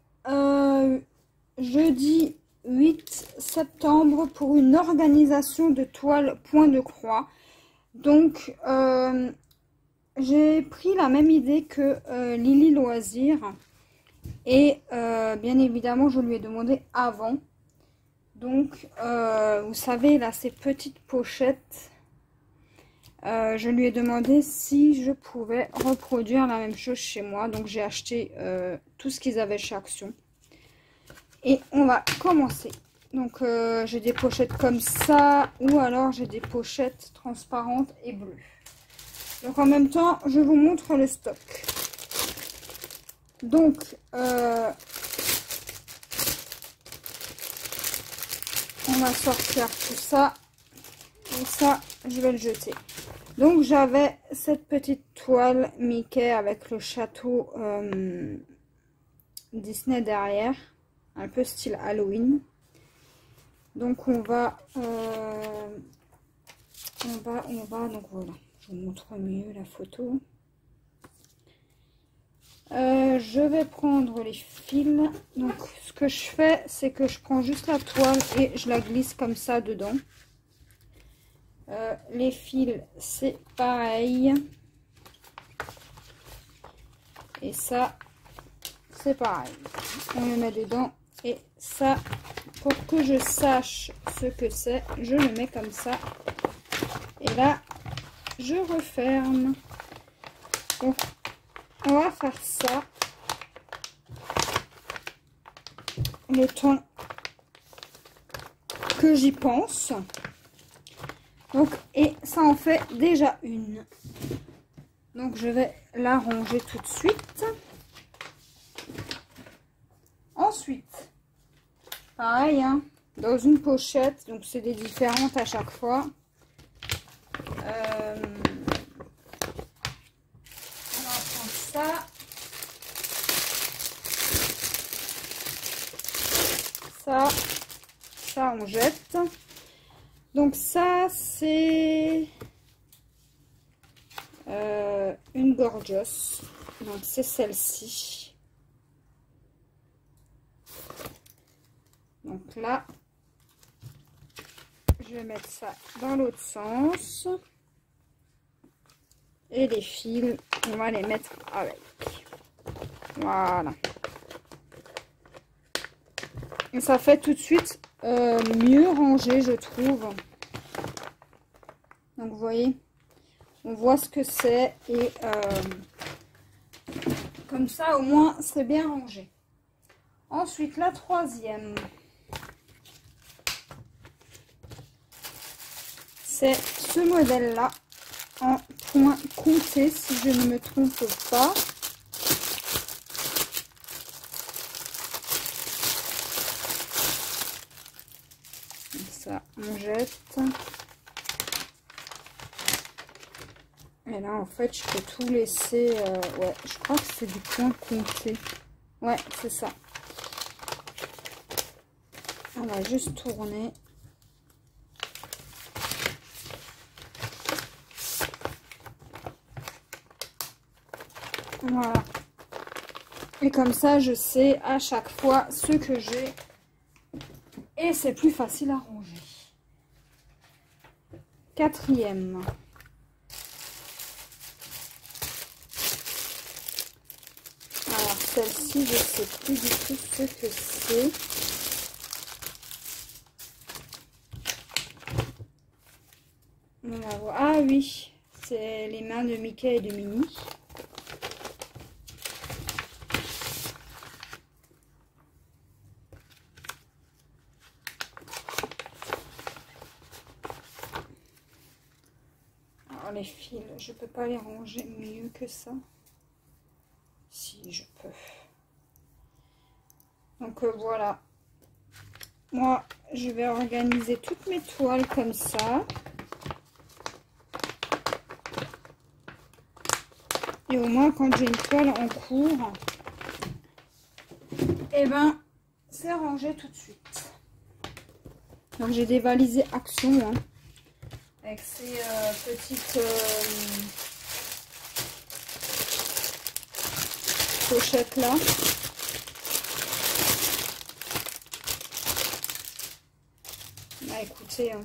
Speaker 1: jeudi 8 septembre pour une organisation de toile point de croix. Donc j'ai pris la même idée que Lily Loisir. Et bien évidemment, je lui ai demandé avant. Donc, vous savez, là, ces petites pochettes, je lui ai demandé si je pouvais reproduire la même chose chez moi. Donc, j'ai acheté tout ce qu'ils avaient chez Action. Et on va commencer. Donc j'ai des pochettes comme ça, ou alors j'ai des pochettes transparentes et bleues. Donc en même temps, je vous montre le stock. Donc on va sortir tout ça. Et ça, je vais le jeter. Donc j'avais cette petite toile Mickey avec le château Disney derrière, un peu style Halloween. Donc on va, donc voilà, je vous montre mieux la photo. Je vais prendre les fils. Donc ce que je fais, c'est que je prends juste la toile et je la glisse comme ça dedans. Les fils, c'est pareil. Et ça, c'est pareil. On le met dedans. Et ça, pour que je sache ce que c'est, je le mets comme ça. Et là, je referme. Donc, on va faire ça. Le temps que j'y pense. Donc, et ça en fait déjà une. Donc, je vais la ranger tout de suite. Ensuite, pareil, hein, dans une pochette. Donc, c'est des différentes à chaque fois. On va prendre ça. Ça, on jette. Donc ça, c'est une Gorgeous. Donc c'est celle-ci. Donc là, je vais mettre ça dans l'autre sens. Et les fils, on va les mettre avec. Voilà. Et ça fait tout de suite mieux rangé, je trouve. Donc vous voyez, on voit ce que c'est et comme ça au moins c'est bien rangé. Ensuite la troisième, c'est ce modèle là en point compté si je ne me trompe pas. Ça, on jette. Et là, en fait, je peux tout laisser. Ouais, je crois que c'est du point compté. Ouais, c'est ça. On va juste tourner. Voilà. Et comme ça, je sais à chaque fois ce que j'ai. Et c'est plus facile à ranger. Quatrième. Alors celle-ci, je ne sais plus du tout ce que c'est. On va voir. Ah oui, c'est les mains de Mickey et de Minnie. Les fils, je peux pas les ranger mieux que ça. Si je peux. Donc voilà. Moi, je vais organiser toutes mes toiles comme ça. Et au moins, quand j'ai une toile en cours, et ben, c'est rangé tout de suite. Donc j'ai dévalisé Action, hein, avec ces petites pochettes là. Bah écoutez, hein.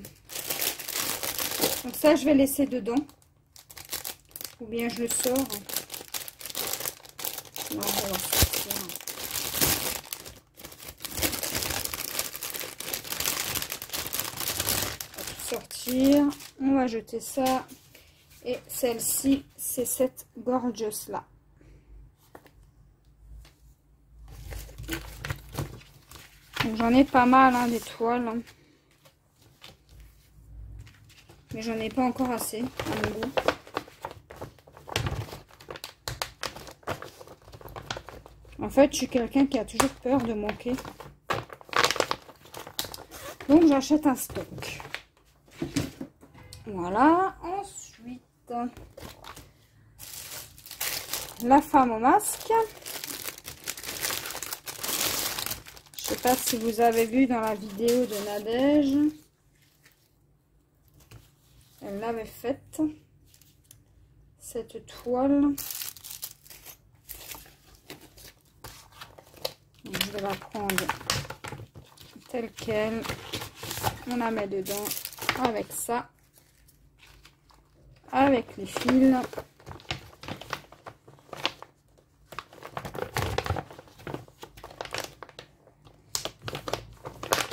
Speaker 1: Donc ça je vais laisser dedans, ou bien je le sors. Non, on va sortir. Sortir, on va jeter ça. Et celle-ci, c'est cette Gorgeous là. J'en ai pas mal hein, des toiles. Hein. Mais j'en ai pas encore assez à mon goût. En fait, je suis quelqu'un qui a toujours peur de manquer. Donc, j'achète un stock. Voilà. Ensuite, la femme au masque. Je sais pas si vous avez vu dans la vidéo de Nadège. Elle l'avait faite. Cette toile. Donc, je vais la prendre telle quelle. On la met dedans avec ça. Avec les fils.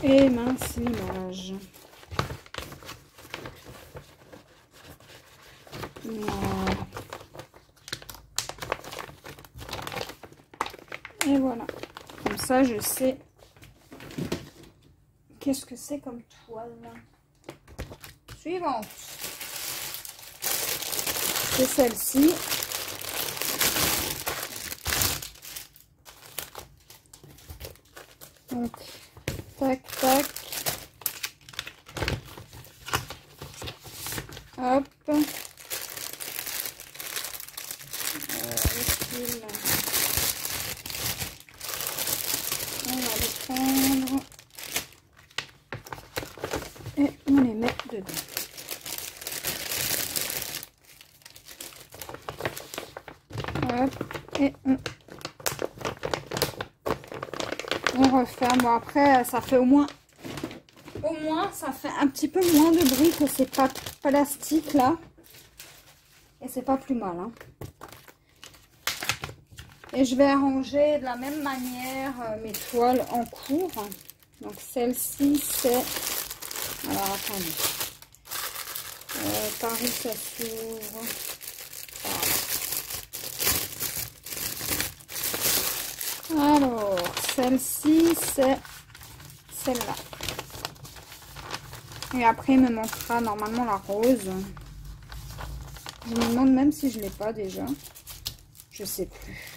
Speaker 1: Et mince l'image. Voilà. Et voilà. Comme ça, je sais qu'est-ce que c'est comme toile. Suivante. C'est celle-ci. Donc, tac, tac. Hop. On va les prendre. Et on les met dedans. Hop. Et on referme. Bon, après, ça fait au moins ça fait un petit peu moins de bruit que ces pâtes plastiques là. Et c'est pas plus mal. Hein. Et je vais arranger de la même manière mes toiles en cours. Donc celle-ci c'est... Alors attendez. Par où ça s'ouvre? Voilà. Alors celle-ci c'est celle-là. Et après il me manquera normalement la rose. Je me demande même si je l'ai pas déjà. Je sais plus.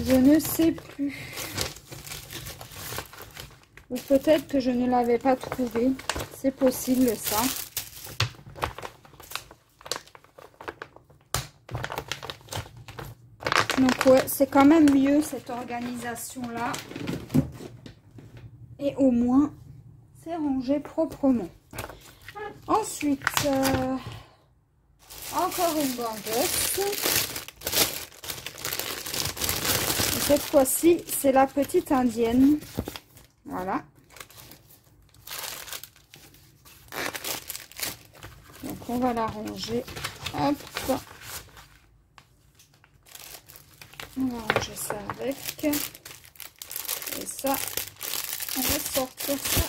Speaker 1: Je ne sais plus. Ou peut-être que je ne l'avais pas trouvé. C'est possible ça. Donc ouais, c'est quand même mieux cette organisation-là. Et au moins, c'est rangé proprement. Ensuite, encore une bandeuse. Cette fois-ci, c'est la petite indienne. Voilà. Donc, on va la ranger. Hop. On va ranger ça avec. Et ça, on va sortir ça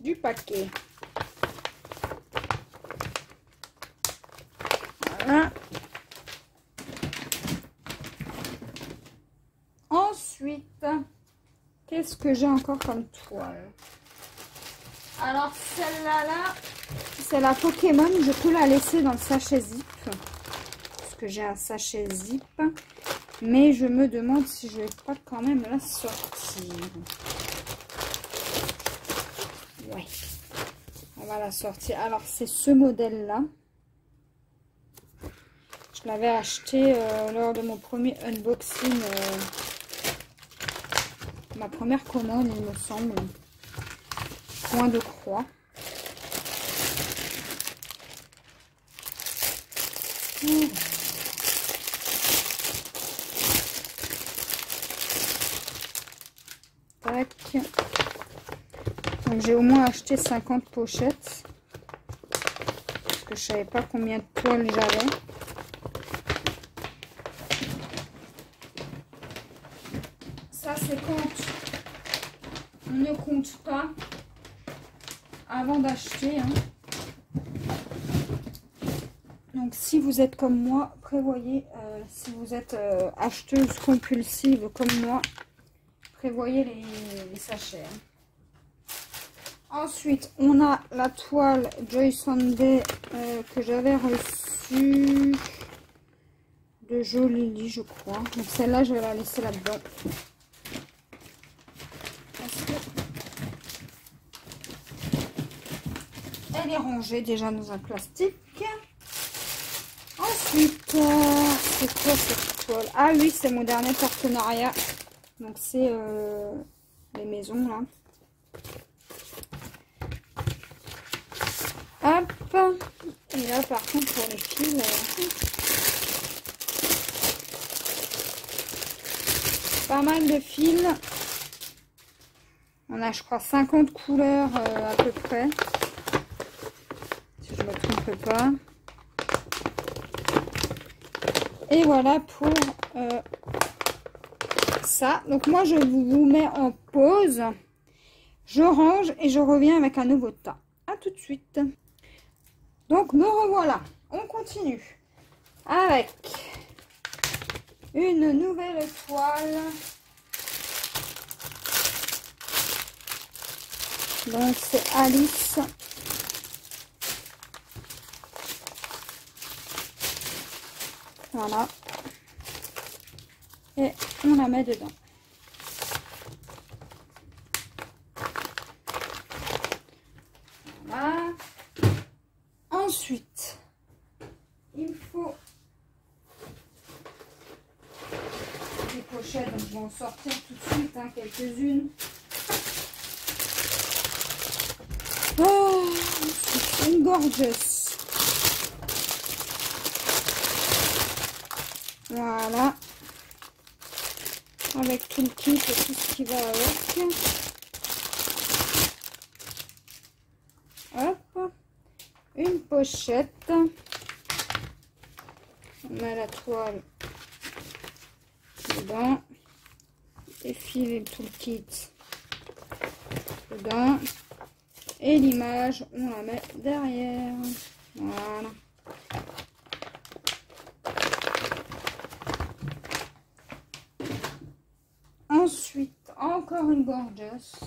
Speaker 1: du paquet. Voilà. Ensuite, qu'est-ce que j'ai encore comme toile? Alors celle-là, c'est la Pokémon. Je peux la laisser dans le sachet zip. Parce que j'ai un sachet zip. Mais je me demande si je vais pas quand même la sortir. Ouais. On va la sortir. Alors c'est ce modèle-là. Je l'avais acheté lors de mon premier unboxing. Ma première commande, il me semble. Point de croix. Tac. Donc j'ai au moins acheté 50 pochettes. Parce que je savais pas combien de toiles j'avais. Ça c'est quand on ne compte pas avant d'acheter. Hein. Donc si vous êtes comme moi, prévoyez, si vous êtes acheteuse compulsive comme moi, prévoyez les sachets. Ensuite, on a la toile Joy Sunday que j'avais reçue de Jolie, je crois. Donc celle-là, je vais la laisser là-dedans. Elle est rangée déjà dans un plastique. Ensuite, c'est quoi cette toile? Ah oui, c'est mon dernier partenariat. Donc c'est les maisons là. Hop. Et là par contre pour les fils, pas mal de fils. On a je crois 50 couleurs à peu près. Si je me trompe pas. Et voilà pour ça. Donc moi je vous mets en pause. Je range et je reviens avec un nouveau tas. À tout de suite. Donc me revoilà. On continue avec une nouvelle toile. Donc c'est Alice. Voilà. Et on la met dedans. Voilà. Ensuite, il faut des pochettes. Donc je vais en sortir tout de suite, hein, quelques-unes. Oh, c'est une gorgeous. Voilà. Avec tout le kit et tout ce qui va avec. Hop. Une pochette. On met la toile dedans. Effiler tout le kit dedans. Et l'image, on la met derrière. Voilà. Ensuite, encore une gorgeous.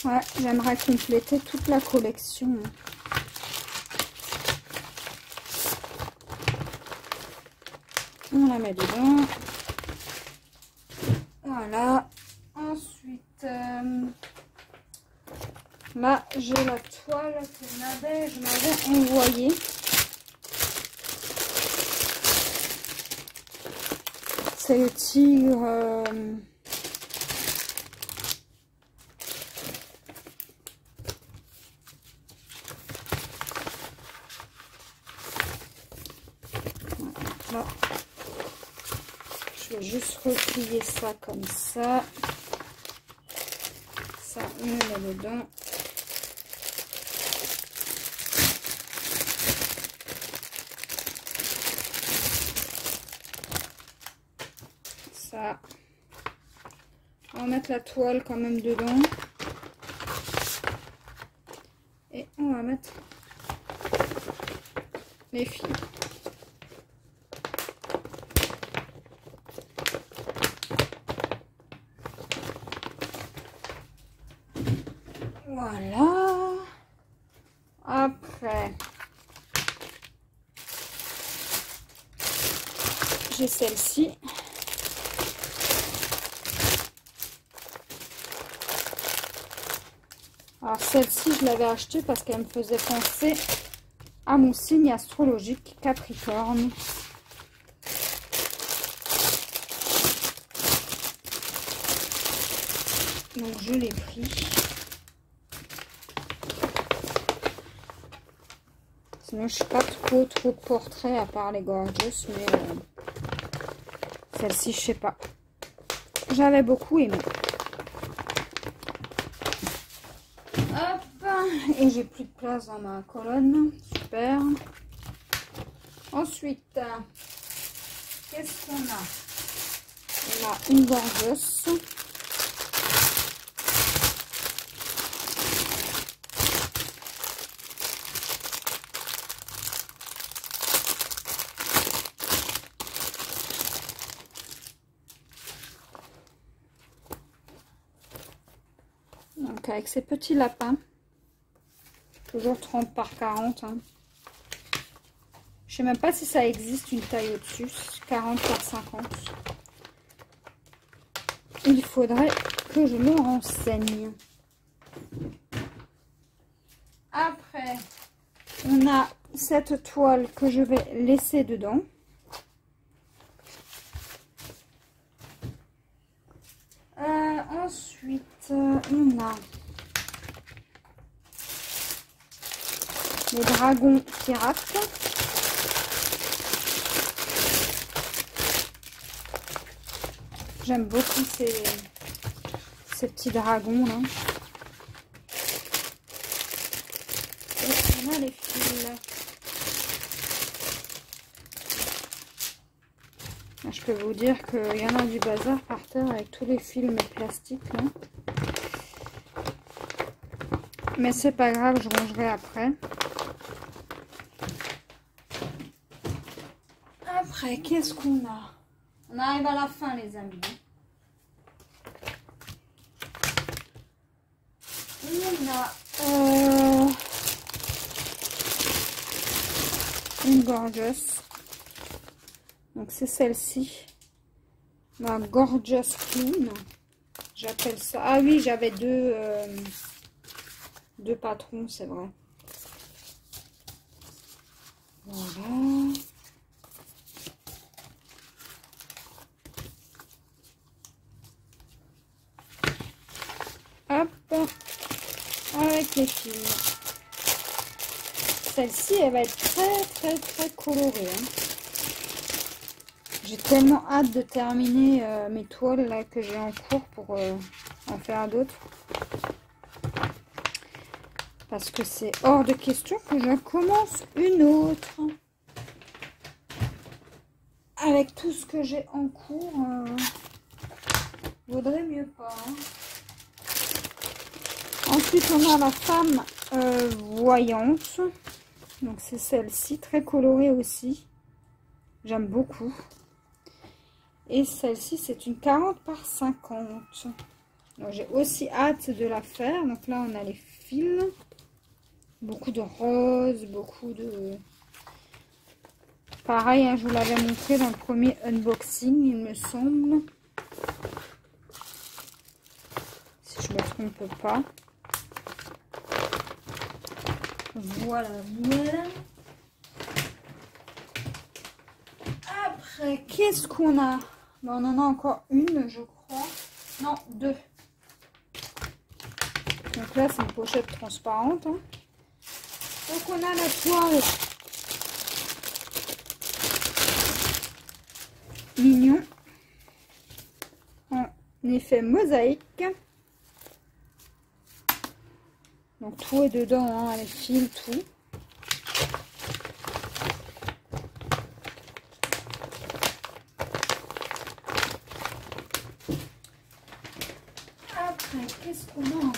Speaker 1: Ouais, j'aimerais compléter toute la collection. On la met dedans. Voilà. Ensuite, là, j'ai la toile que Nadège m'avait envoyée. C'est le tigre. Voilà. Je vais juste replier ça comme ça. Ça, on le met dedans. Ça. On va mettre la toile quand même dedans. Et on va mettre les fils. Voilà. Après, j'ai celle-ci. Alors celle-ci, je l'avais achetée parce qu'elle me faisait penser à mon signe astrologique Capricorne. Donc je l'ai pris. Sinon je suis pas trop portrait à part les gorgeous, mais celle-ci je sais pas. J'avais beaucoup aimé. Hop, et j'ai plus de place dans ma colonne. Super. Ensuite, qu'est-ce qu'on a? On a une gorgeous. Donc avec ces petits lapins. Toujours 30 par 40. Hein. Je sais même pas si ça existe une taille au-dessus. 40 par 50. Il faudrait que je me renseigne. Après, on a cette toile que je vais laisser dedans. Ensuite, on a les dragons pirates. J'aime beaucoup ces petits dragons là. Et on a les fils. Je peux vous dire qu'il y en a du bazar par terre avec tous les films plastiques là. Mais c'est pas grave, je rangerai après. Après, qu'est-ce qu'on a? On arrive à la fin, les amis. On a une gorgeous. Donc c'est celle-ci. La gorgeous queen. J'appelle ça. Ah oui, j'avais deux patrons, c'est vrai. Voilà. Hop, avec les fils. Celle-ci, elle va être très colorée. Hein. J'ai tellement hâte de terminer mes toiles là que j'ai en cours pour en faire d'autres. Parce que c'est hors de question que je commence une autre. Avec tout ce que j'ai en cours, vaudrait mieux pas. Hein. Ensuite, on a la femme voyante. Donc, c'est celle-ci, très colorée aussi. J'aime beaucoup. Et celle-ci, c'est une 40 par 50. Donc, j'ai aussi hâte de la faire. Donc là, on a les fils. Beaucoup de roses, beaucoup de... Pareil, hein, je vous l'avais montré dans le premier unboxing, il me semble. Si je ne me trompe pas. Voilà, voilà. Après, qu'est-ce qu'on a? Ben, on en a encore une, je crois. Non, deux. Donc là, c'est une pochette transparente. Hein. Donc, on a la toile mignon en effet mosaïque. Donc, tout est dedans, hein, les fils, tout. Après, qu'est-ce qu'on a encore?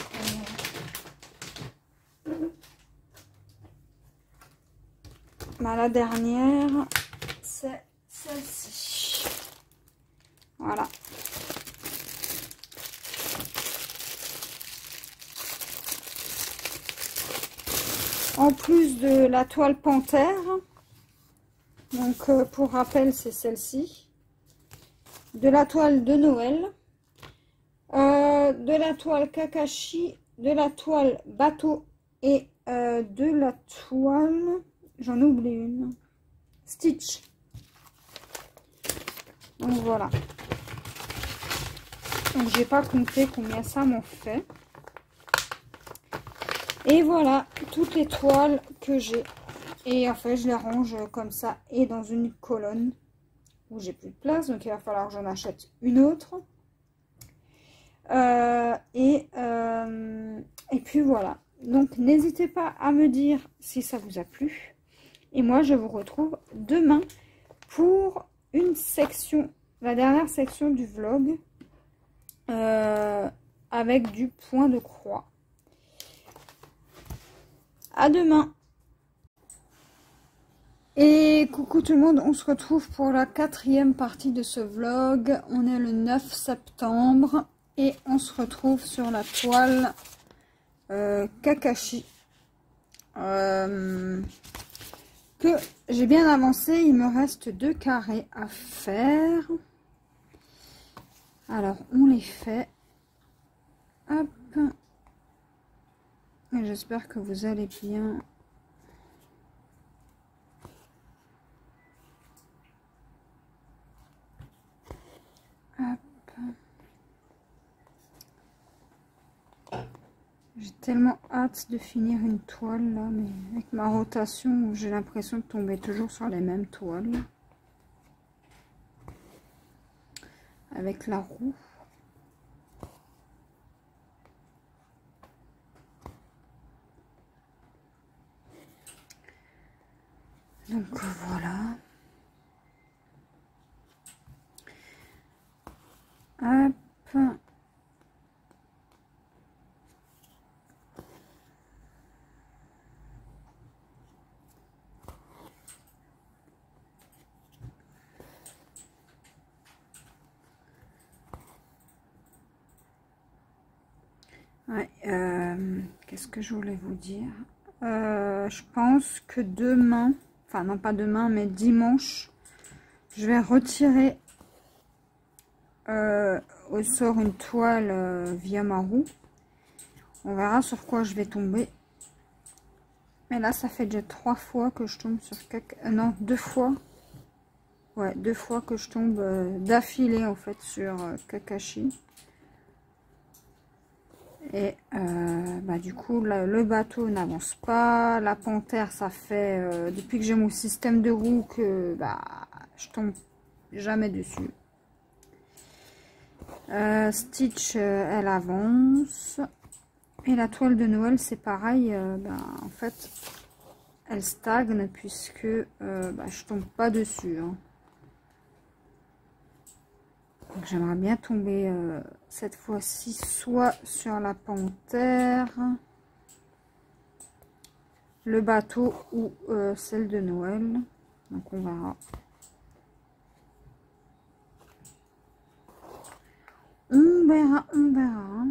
Speaker 1: Bah, la dernière, c'est celle-ci. Voilà. En plus de la toile panthère, donc pour rappel, c'est celle-ci. De la toile de Noël, de la toile Kakashi, de la toile bateau et de la toile, j'en oublie une, Stitch. Donc voilà. Donc j'ai pas compté combien ça m'en fait. Et voilà toutes les toiles que j'ai. Et en fait je les range comme ça et dans une colonne où j'ai plus de place. Donc il va falloir que j'en achète une autre. Et puis voilà. Donc n'hésitez pas à me dire si ça vous a plu. Et moi je vous retrouve demain pour une section, la dernière section du vlog. Avec du point de croix. À demain. Et coucou tout le monde, on se retrouve pour la 4e partie de ce vlog. On est le 9 septembre et on se retrouve sur la toile Kakashi. Que j'ai bien avancé. Il me reste 2 carrés à faire. Alors, on les fait. Hop. J'espère que vous allez bien. Hop. J'ai tellement hâte de finir une toile là, mais avec ma rotation, j'ai l'impression de tomber toujours sur les mêmes toiles. Avec la roue. Donc voilà. Hop. Ouais, qu'est-ce que je voulais vous dire? Je pense que demain, enfin non pas demain, mais dimanche, je vais retirer au sort une toile via ma roue. On verra sur quoi je vais tomber. Mais là, ça fait déjà 3 fois que je tombe sur non, 2 fois. Ouais, 2 fois que je tombe d'affilée en fait sur Kakashi. Et bah, du coup, là, le bateau n'avance pas. La panthère, ça fait depuis que j'ai mon système de roue que bah, je tombe jamais dessus. Stitch, elle avance. Et la toile de Noël, c'est pareil. Bah, en fait, elle stagne puisque bah, je tombe pas dessus. Hein. Donc j'aimerais bien tomber cette fois-ci soit sur la panthère, le bateau ou celle de Noël. Donc on verra. On verra, on verra.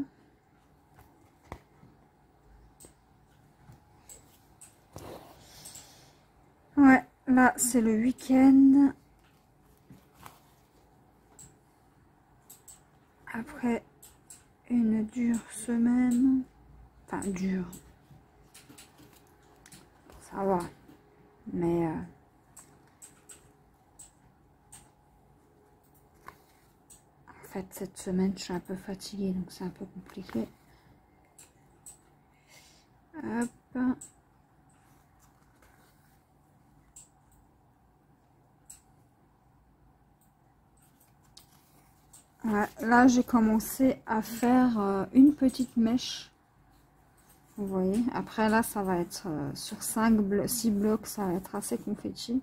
Speaker 1: Ouais, là c'est le week-end. Après une dure semaine. Enfin, dure. Ça va. Mais... en fait, cette semaine, je suis un peu fatiguée, donc c'est un peu compliqué. Hop. Ouais, là, j'ai commencé à faire une petite mèche. Vous voyez. Après, là, ça va être sur 6 blocs, ça va être assez confetti.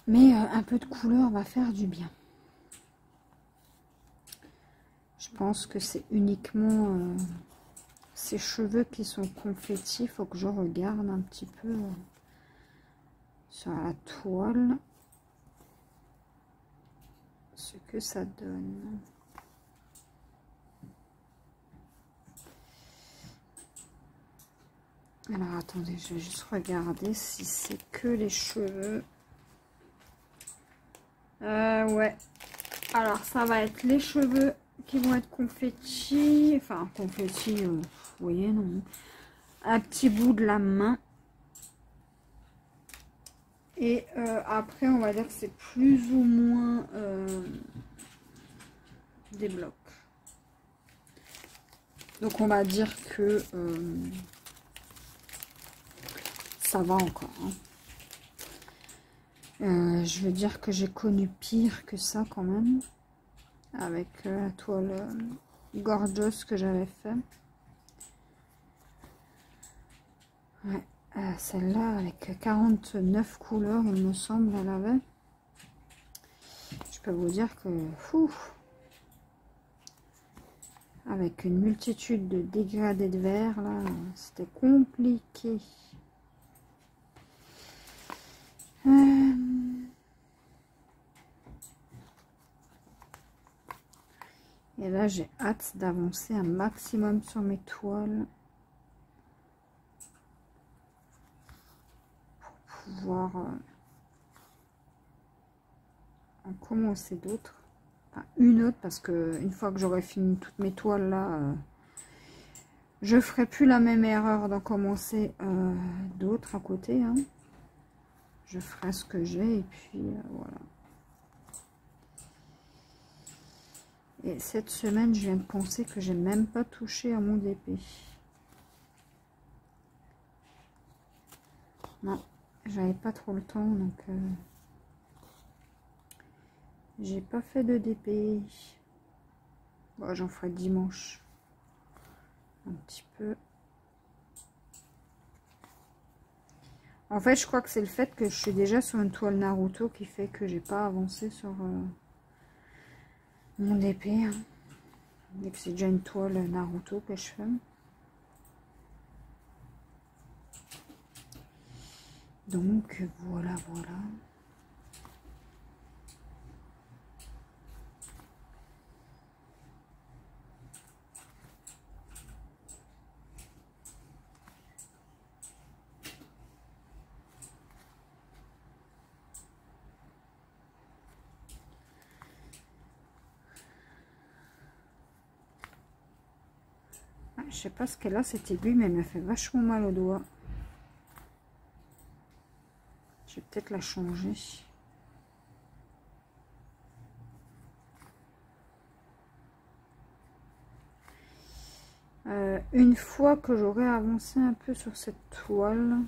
Speaker 1: Mais un peu de couleur va faire du bien. Je pense que c'est uniquement ces cheveux qui sont confettis. Il faut que je regarde un petit peu sur la toile ce que ça donne. Alors attendez, je vais juste regarder si c'est que les cheveux. Ouais. Alors ça va être les cheveux qui vont être confettis. Enfin confettis, vous voyez, non. Un petit bout de la main. Et après on va dire que c'est plus ou moins des blocs. Donc on va dire que ça va encore. Hein. Je veux dire que j'ai connu pire que ça quand même. Avec la toile gorgeous que j'avais fait. Ouais, celle-là avec 49 couleurs, il me semble, elle avait. Je peux vous dire que... Fou, avec une multitude de dégradés de verre, là, c'était compliqué. Et là, là, j'ai hâte d'avancer un maximum sur mes toiles. Pour pouvoir en commencer d'autres. Enfin, une autre, parce que une fois que j'aurai fini toutes mes toiles là, je ferai plus la même erreur d'en commencer d'autres à côté. Hein. Je ferai ce que j'ai et puis voilà. Et cette semaine, je viens de penser que j'ai même pas touché à mon DP. Non, j'avais pas trop le temps, donc j'ai pas fait de DP. Bon, j'en ferai dimanche. Un petit peu. En fait, je crois que c'est le fait que je suis déjà sur une toile Naruto qui fait que j'ai pas avancé sur mon DP. Hein. Et que c'est déjà une toile Naruto que je fais. Donc, voilà, voilà. Je sais pas ce qu'elle a cette aiguille, mais elle me fait vachement mal au doigt. Je vais peut-être la changer. Une fois que j'aurai avancé un peu sur cette toile,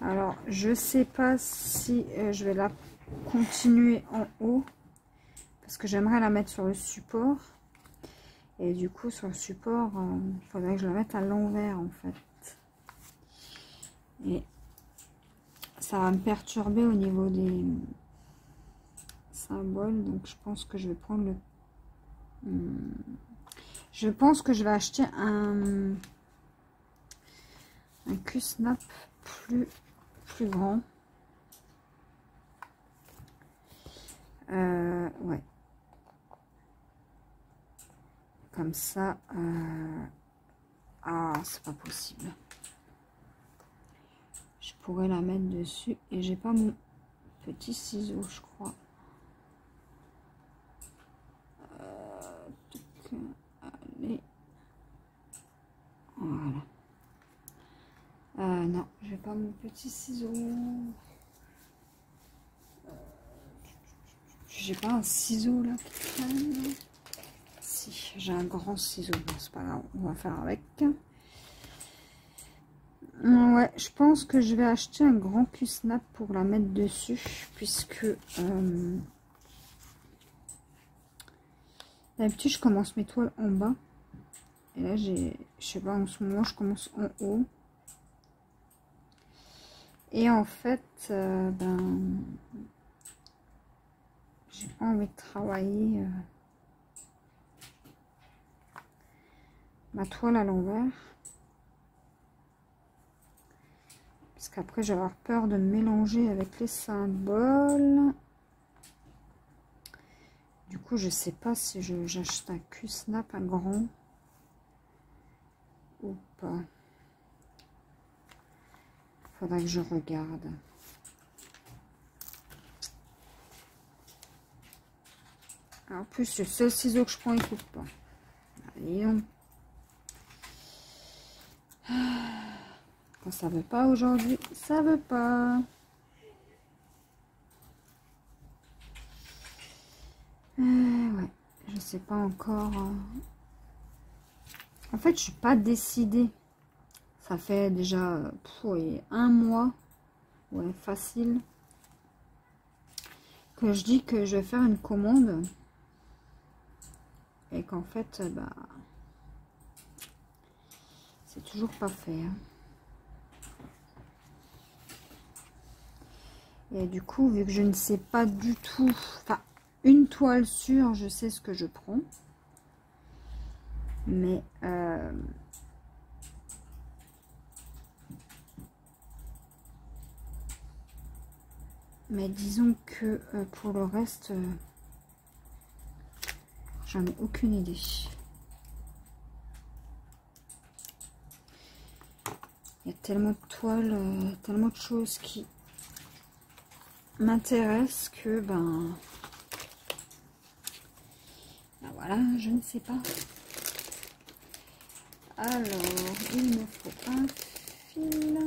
Speaker 1: alors je sais pas si je vais la continuer en haut, parce que j'aimerais la mettre sur le support. Et du coup, sur le support, il faudrait que je la mette à l'envers, en fait. Et ça va me perturber au niveau des symboles. Donc, je pense que je vais prendre le... Je pense que je vais acheter un Q-snap plus grand. Ouais. Comme ça. Ah, c'est pas possible. Je pourrais la mettre dessus et j'ai pas mon petit ciseau, je crois. Allez. Voilà. Non, j'ai pas mon petit ciseau. J'ai pas un ciseau là qui traîne. Si, j'ai un grand ciseau. Bon, c'est pas grave, on va faire avec. Ouais, je pense que je vais acheter un grand Q-snap pour la mettre dessus, puisque d'habitude je commence mes toiles en bas. Et là, je sais pas, en ce moment, je commence en haut. Et en fait, ben, j'ai pas envie de travailler ma toile à l'envers. Parce qu'après, je vais avoir peur de mélanger avec les symboles. Du coup, je sais pas si j'achète un Q-snap, un grand. Ou pas. Faudra que je regarde. Alors, en plus, le seul ciseau que je prends, il coupe pas. Allez, quand ça veut pas aujourd'hui, ça veut pas. Ouais, je sais pas encore. En fait, je suis pas décidée. Ça fait déjà un mois, ouais, facile, que je dis que je vais faire une commande. Et qu'en fait, bah, c'est toujours pas fait. Hein. Et du coup, vu que je ne sais pas du tout, enfin, une toile sûre, je sais ce que je prends. Mais disons que pour le reste, J'en ai aucune idée. Il y a tellement de toiles, tellement de choses qui m'intéressent que ben voilà, je ne sais pas. Alors, il me faut un fil.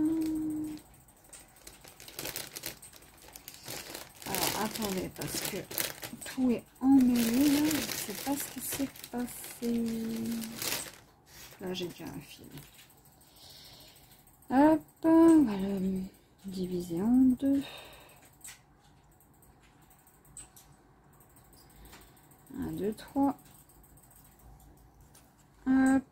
Speaker 1: Alors, attendez, parce que tout est emmêlé là. Je ne sais pas ce qui s'est passé. Là, j'ai déjà un fil. Hop, on va le diviser en deux. 1, 2, 3. Hop.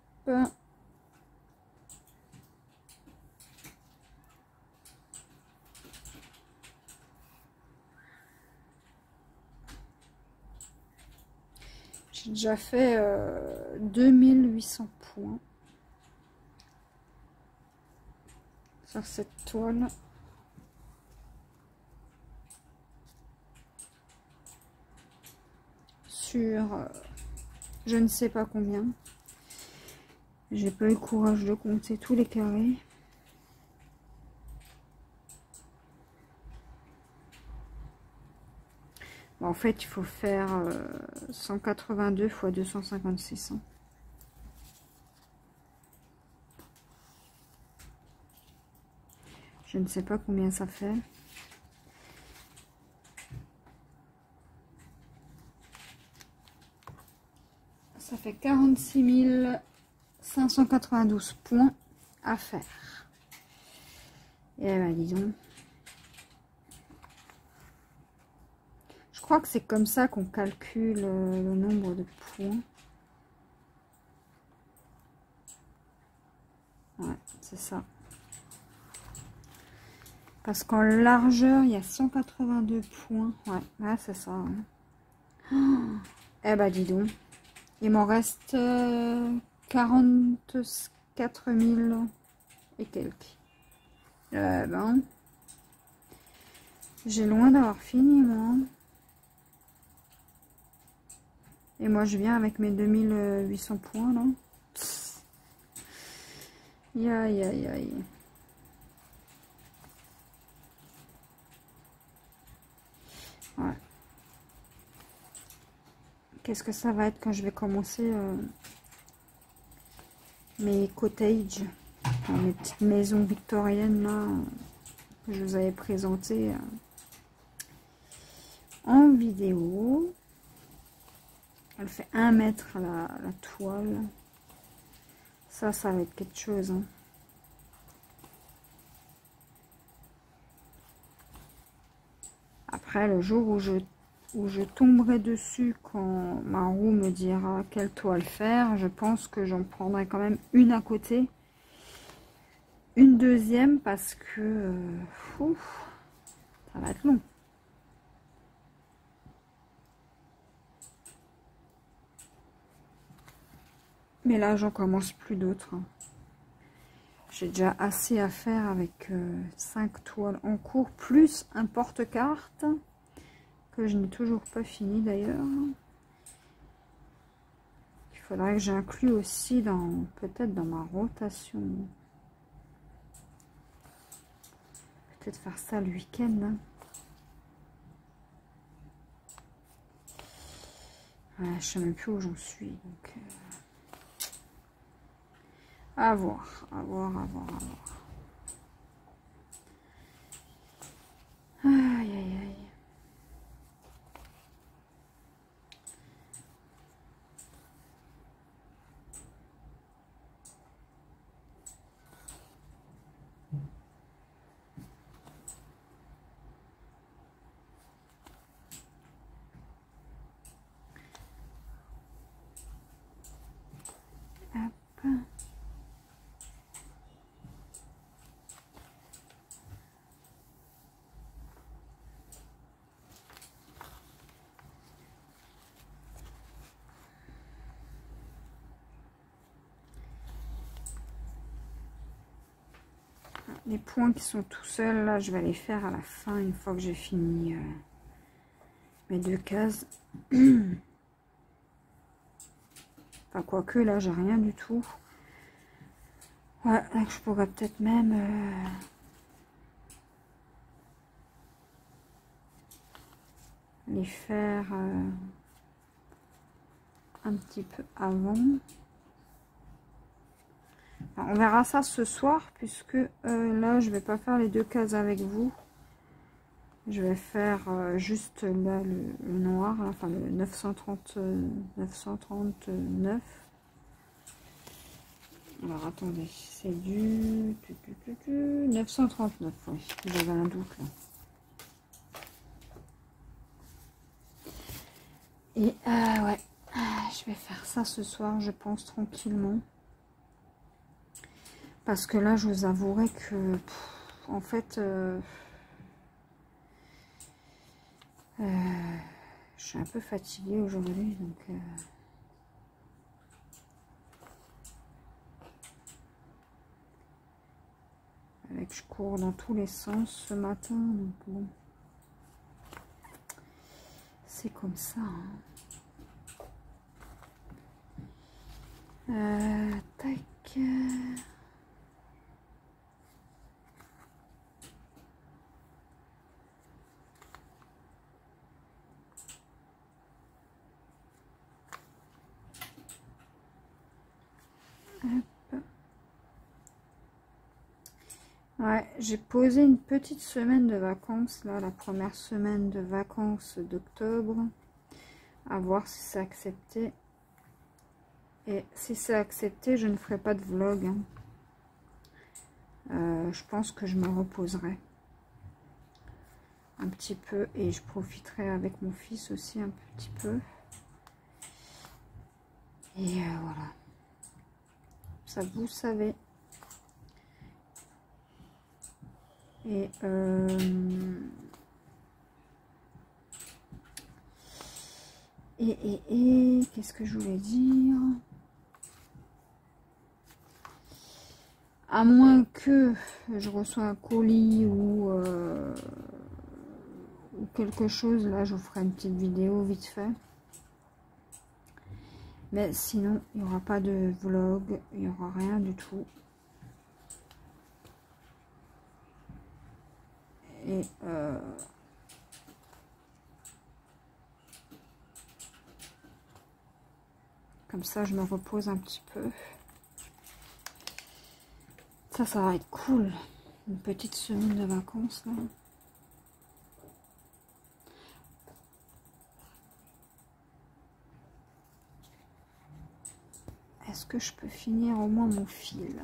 Speaker 1: J'ai déjà fait 2800 points sur cette toile. Sur je ne sais pas combien. J'ai pas eu le courage de compter tous les carrés. Bon, en fait, il faut faire 182 x 256. Hein. Je ne sais pas combien ça fait. Ça fait 46 592 points à faire. Et ben, dis donc. Je crois que c'est comme ça qu'on calcule le nombre de points. Ouais, c'est ça. Parce qu'en largeur, il y a 182 points. Ouais, ouais c'est ça. Hein. Oh, eh ben, dis donc. Il m'en reste 44 000 et quelques. Ben, j'ai loin d'avoir fini, moi. Et moi, je viens avec mes 2800 points, là. Aïe, aïe, aïe. Ouais. Qu'est-ce que ça va être quand je vais commencer mes cottages, mes petites maisons victoriennes, là, que je vous avais présentées en vidéo. Elle fait 1 mètre la toile. Ça va être quelque chose. Hein. Après, le jour où je tomberai dessus, quand ma roue me dira quelle toile faire, je pense que j'en prendrai quand même une à côté. Une deuxième parce que ça va être long. Mais là, j'en commence plus d'autres. Hein. J'ai déjà assez à faire avec 5 toiles en cours, plus un porte-carte, que je n'ai toujours pas fini d'ailleurs. Il faudrait que j'inclue aussi peut-être dans ma rotation. Peut-être faire ça le week-end. Hein. Ouais, je sais même plus où j'en suis. Donc, à voir, à voir, à voir, à voir. Aïe, aïe, aïe. Les points qui sont tout seuls, là, je vais les faire à la fin, une fois que j'ai fini mes 2 cases. Enfin, quoique, là, j'ai rien du tout. Ouais, là, je pourrais peut-être même... les faire un petit peu avant. Enfin, on verra ça ce soir, puisque là, je vais pas faire les 2 cases avec vous. Je vais faire juste là le noir, là, enfin le 939. Alors attendez, c'est du 939, oui, j'avais un doute là. Et ouais, je vais faire ça ce soir, je pense, tranquillement. Parce que là, je vous avouerai que, en fait, je suis un peu fatiguée aujourd'hui, donc... avec je cours dans tous les sens ce matin, donc bon. C'est comme ça, hein. Tac. Ouais, j'ai posé une petite semaine de vacances, là, la première semaine de vacances d'octobre. À voir si c'est accepté. Et si c'est accepté, je ne ferai pas de vlog, hein. Je pense que je me reposerai un petit peu et je profiterai avec mon fils aussi un petit peu. Et voilà. Ça, vous savez. Et qu'est-ce que je voulais dire? À moins que je reçois un colis ou quelque chose, là je vous ferai une petite vidéo vite fait. Mais sinon, il n'y aura pas de vlog, il n'y aura rien du tout. Et comme ça, je me repose un petit peu. Ça va être cool. Une petite semaine de vacances, là. Est-ce que je peux finir au moins mon fil?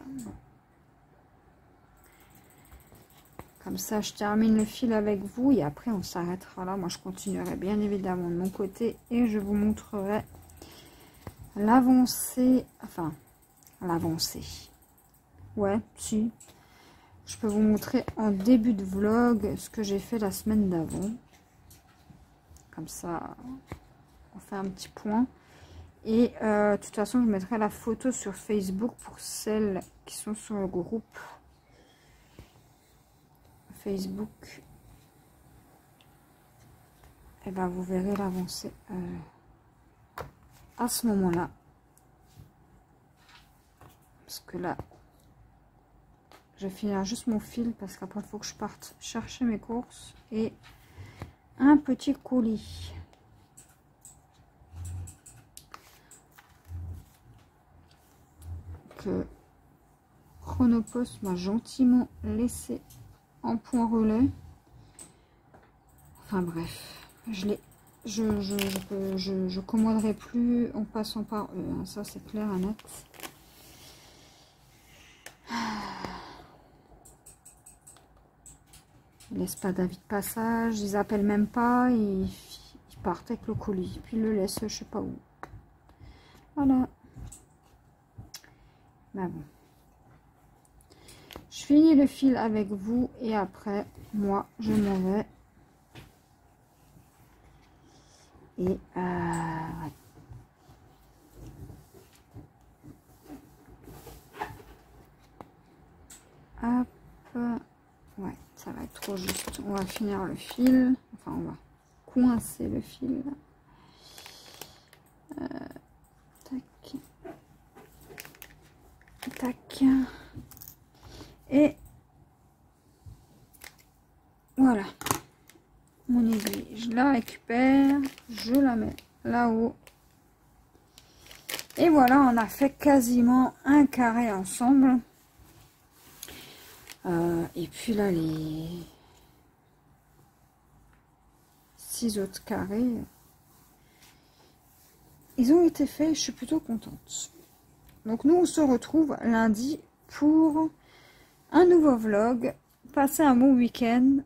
Speaker 1: Comme ça, je termine le fil avec vous et après, on s'arrêtera là. Moi, je continuerai bien évidemment de mon côté et je vous montrerai l'avancée. Enfin, l'avancée. Ouais, si. Je peux vous montrer en début de vlog ce que j'ai fait la semaine d'avant. Comme ça, on fait un petit point. Et de toute façon, je mettrai la photo sur Facebook pour celles qui sont sur le groupe Facebook. Et ben, vous verrez l'avancée à ce moment-là. Parce que là, je vais finir juste mon fil parce qu'après, il faut que je parte chercher mes courses et un petit colis. Que Chronopost m'a gentiment laissé en point relais. Enfin bref, je commanderai plus en passant par eux, hein, ça c'est clair et net. Ils laissent pas d'avis de passage, ils appellent même pas, ils partent avec le colis, puis ils le laissent je sais pas où. Voilà. Mais bon. Je finis le fil avec vous et après, moi, je m'en vais. Et ouais. Hop. Ouais, ça va être trop juste. On va finir le fil. Enfin, on va coincer le fil. Tac. tac. Et voilà. Mon aiguille, je la récupère, je la mets là-haut. Et voilà, on a fait quasiment un carré ensemble. Et puis là, les 6 autres carrés, ils ont été faits, je suis plutôt contente. Donc nous, on se retrouve lundi pour un nouveau vlog. Passez un bon week-end